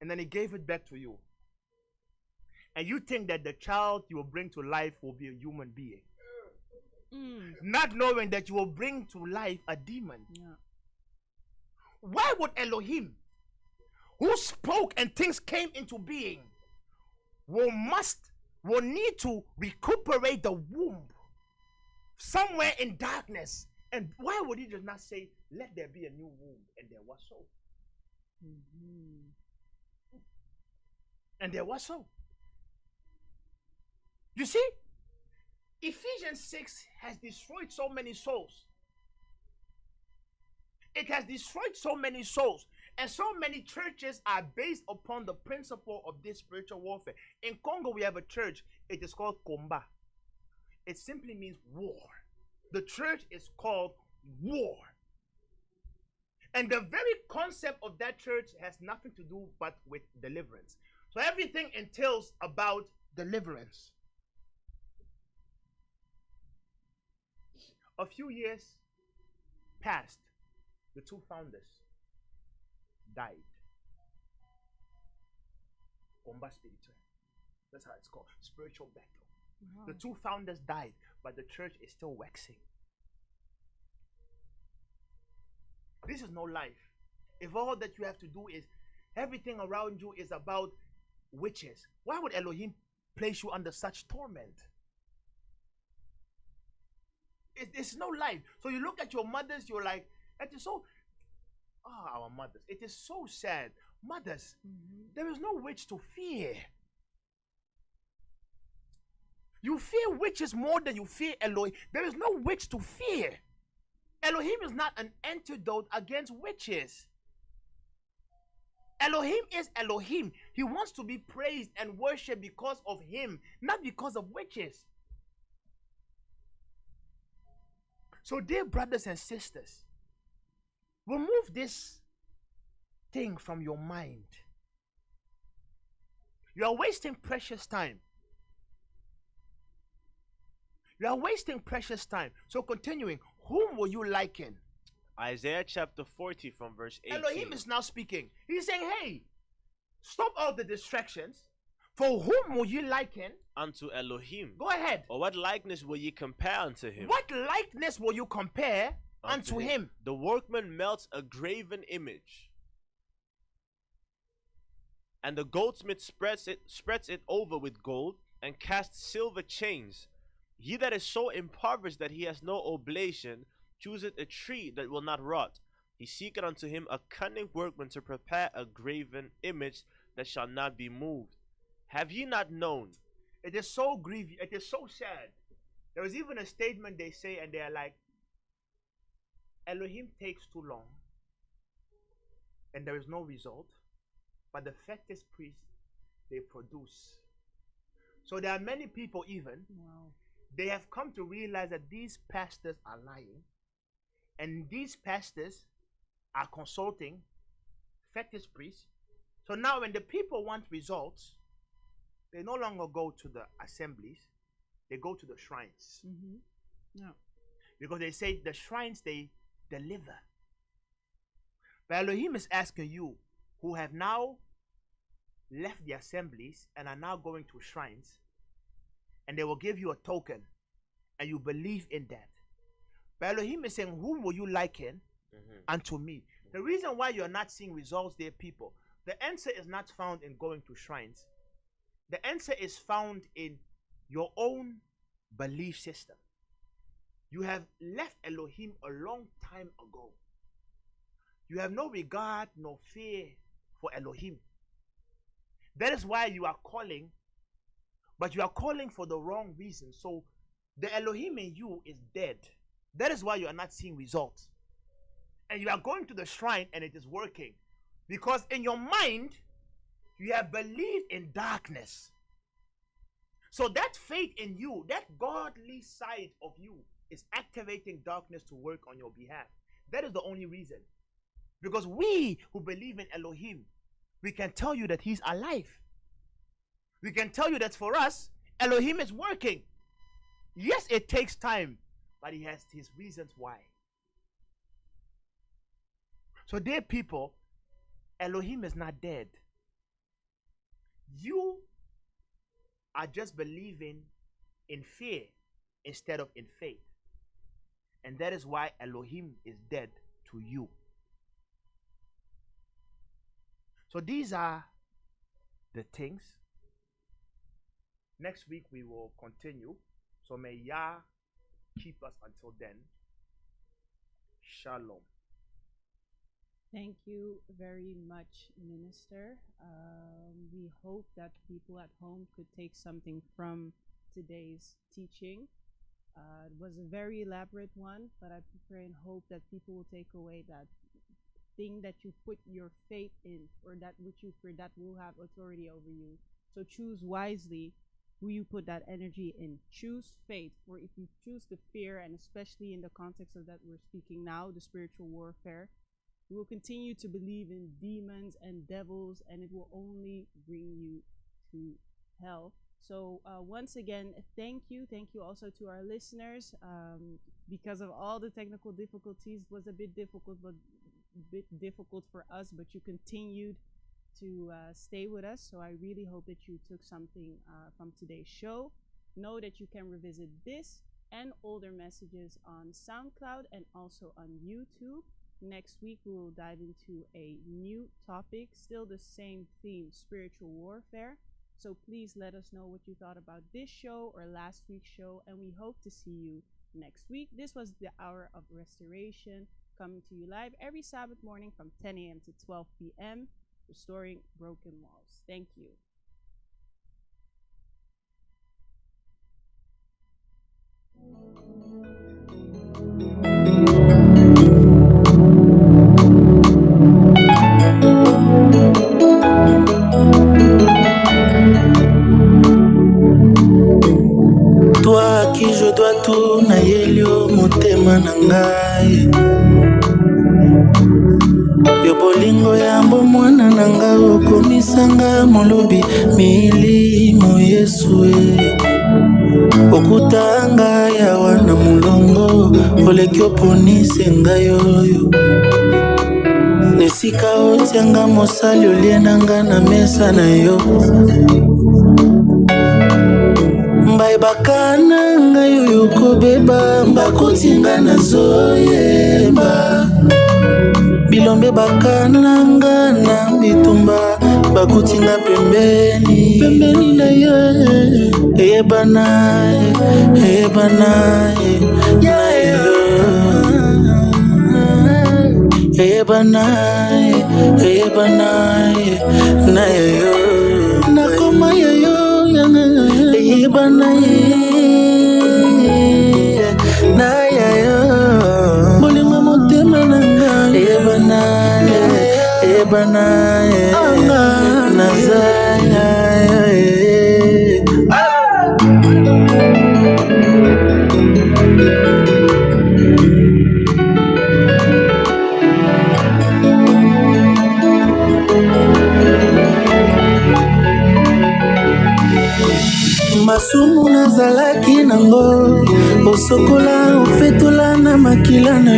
and then he gave it back to you. And you think that the child you will bring to life will be a human being. Not knowing that you will bring to life a demon. Yeah. Why would Elohim, who spoke and things came into being, will need to recuperate the womb somewhere in darkness? And why would he just not say, let there be a new womb? And there was so. And there was so. You see, Ephesians 6 has destroyed so many souls. It has destroyed so many souls. And so many churches are based upon the principle of this spiritual warfare. In Congo, we have a church. It is called Komba. It simply means war. The church is called war. And the very concept of that church has nothing to do but with deliverance. So everything entails about deliverance. A few years past, the two founders died. Combat spiritual. That's how it's called. Spiritual battle. Wow. The two founders died, but the church is still waxing. This is no life. If all that you have to do is everything around you is about witches, why would Elohim place you under such torment? It's no life. So you look at your mothers, you're like, it is so. Oh, our mothers. It is so sad. Mothers, there is no witch to fear. You fear witches more than you fear Elohim. There is no witch to fear. Elohim is not an antidote against witches. Elohim is Elohim. He wants to be praised and worshipped because of him, not because of witches. So, dear brothers and sisters, remove this thing from your mind. You are wasting precious time. You are wasting precious time. So continuing, whom will you liken? Isaiah chapter 40 from verse 18. Elohim is now speaking. He's saying, hey, stop all the distractions. For whom will you liken? Unto Elohim. Go ahead. Or what likeness will ye compare unto him? What likeness will you compare unto him? The workman melts a graven image, and the goldsmith spreads it over with gold, and casts silver chains. He that is so impoverished that he has no oblation chooseth a tree that will not rot. He seeketh unto him a cunning workman to prepare a graven image that shall not be moved. Have ye not known? It is so grievous. It is so sad. There is even a statement they say, and they are like, Elohim takes too long, and there is no result. But the fetish priests, they produce. So there are many people even. Wow. They have come to realize that these pastors are lying, and these pastors are consulting fetish priests. So now when the people want results, they no longer go to the assemblies, they go to the shrines. Yeah. Because they say the shrines, they deliver. But Elohim is asking you, who have now left the assemblies and are now going to shrines, and they will give you a token, and you believe in that. But Elohim is saying, whom will you liken unto me? The reason why you're not seeing results there, people, the answer is not found in going to shrines. The answer is found in your own belief system. You have left Elohim a long time ago. You have no regard nor fear for Elohim. That is why you are calling, but you are calling for the wrong reason. So the Elohim in you is dead. That is why you are not seeing results. And you are going to the shrine and it is working. Because in your mind, you have believed in darkness. So that faith in you, that godly side of you, is activating darkness to work on your behalf. That is the only reason. Because we who believe in Elohim, we can tell you that he's alive. We can tell you that for us, Elohim is working. Yes, it takes time, but he has his reasons why. So dear people, Elohim is not dead. You are just believing in fear instead of in faith. And that is why Elohim is dead to you. So these are the things. Next week we will continue. So may Yah keep us until then. Shalom. Thank you very much, Minister. We hope that people at home could take something from today's teaching. It was a very elaborate one, but I pray and hope that people will take away that thing that you put your faith in, or that which you fear, that will have authority over you. So choose wisely who you put that energy in. Choose faith, for if you choose the fear, and especially in the context of that we're speaking now, the spiritual warfare, you will continue to believe in demons and devils, and it will only bring you to hell. So once again, thank you. Thank you also to our listeners. Because of all the technical difficulties, it was a bit difficult for us, but you continued to stay with us. So I really hope that you took something from today's show. Know that you can revisit this and older messages on SoundCloud and also on YouTube. Next week, we will dive into a new topic, still the same theme, spiritual warfare. So please let us know what you thought about this show or last week's show, and we hope to see you next week. This was the Hour of Restoration, coming to you live every Sabbath morning from 10 a.m. to 12 p.m., restoring broken walls. Thank you. Toi à qui je dois tout na yelio motema na ngai, yo bolingo ya mwana na ngai okomisanga molobi milimo Yesu okutanga ya wana mulongo oleki oponise ngai oyo nesika otianga mosali olienanga na mesa na yo mbai bakana ngai oyo kobeba bakotinga na zoyemba bilombe bakananga na bitumba bakutinga pembeni na yo eyebana ya yo eyebana na yo nakoma ya yo eyebana na ya yo bolingo motema na ngai eyebana nazaya masumu nazalaki nango osokola opetola na makila na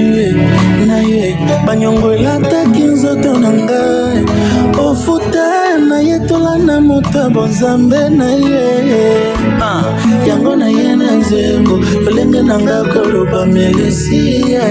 ye banyongo elataki nzoto na ngai ofuta na yetola na moto bonzambe na ye yango na ye na nzembo olenge na ngai koloba melesi ya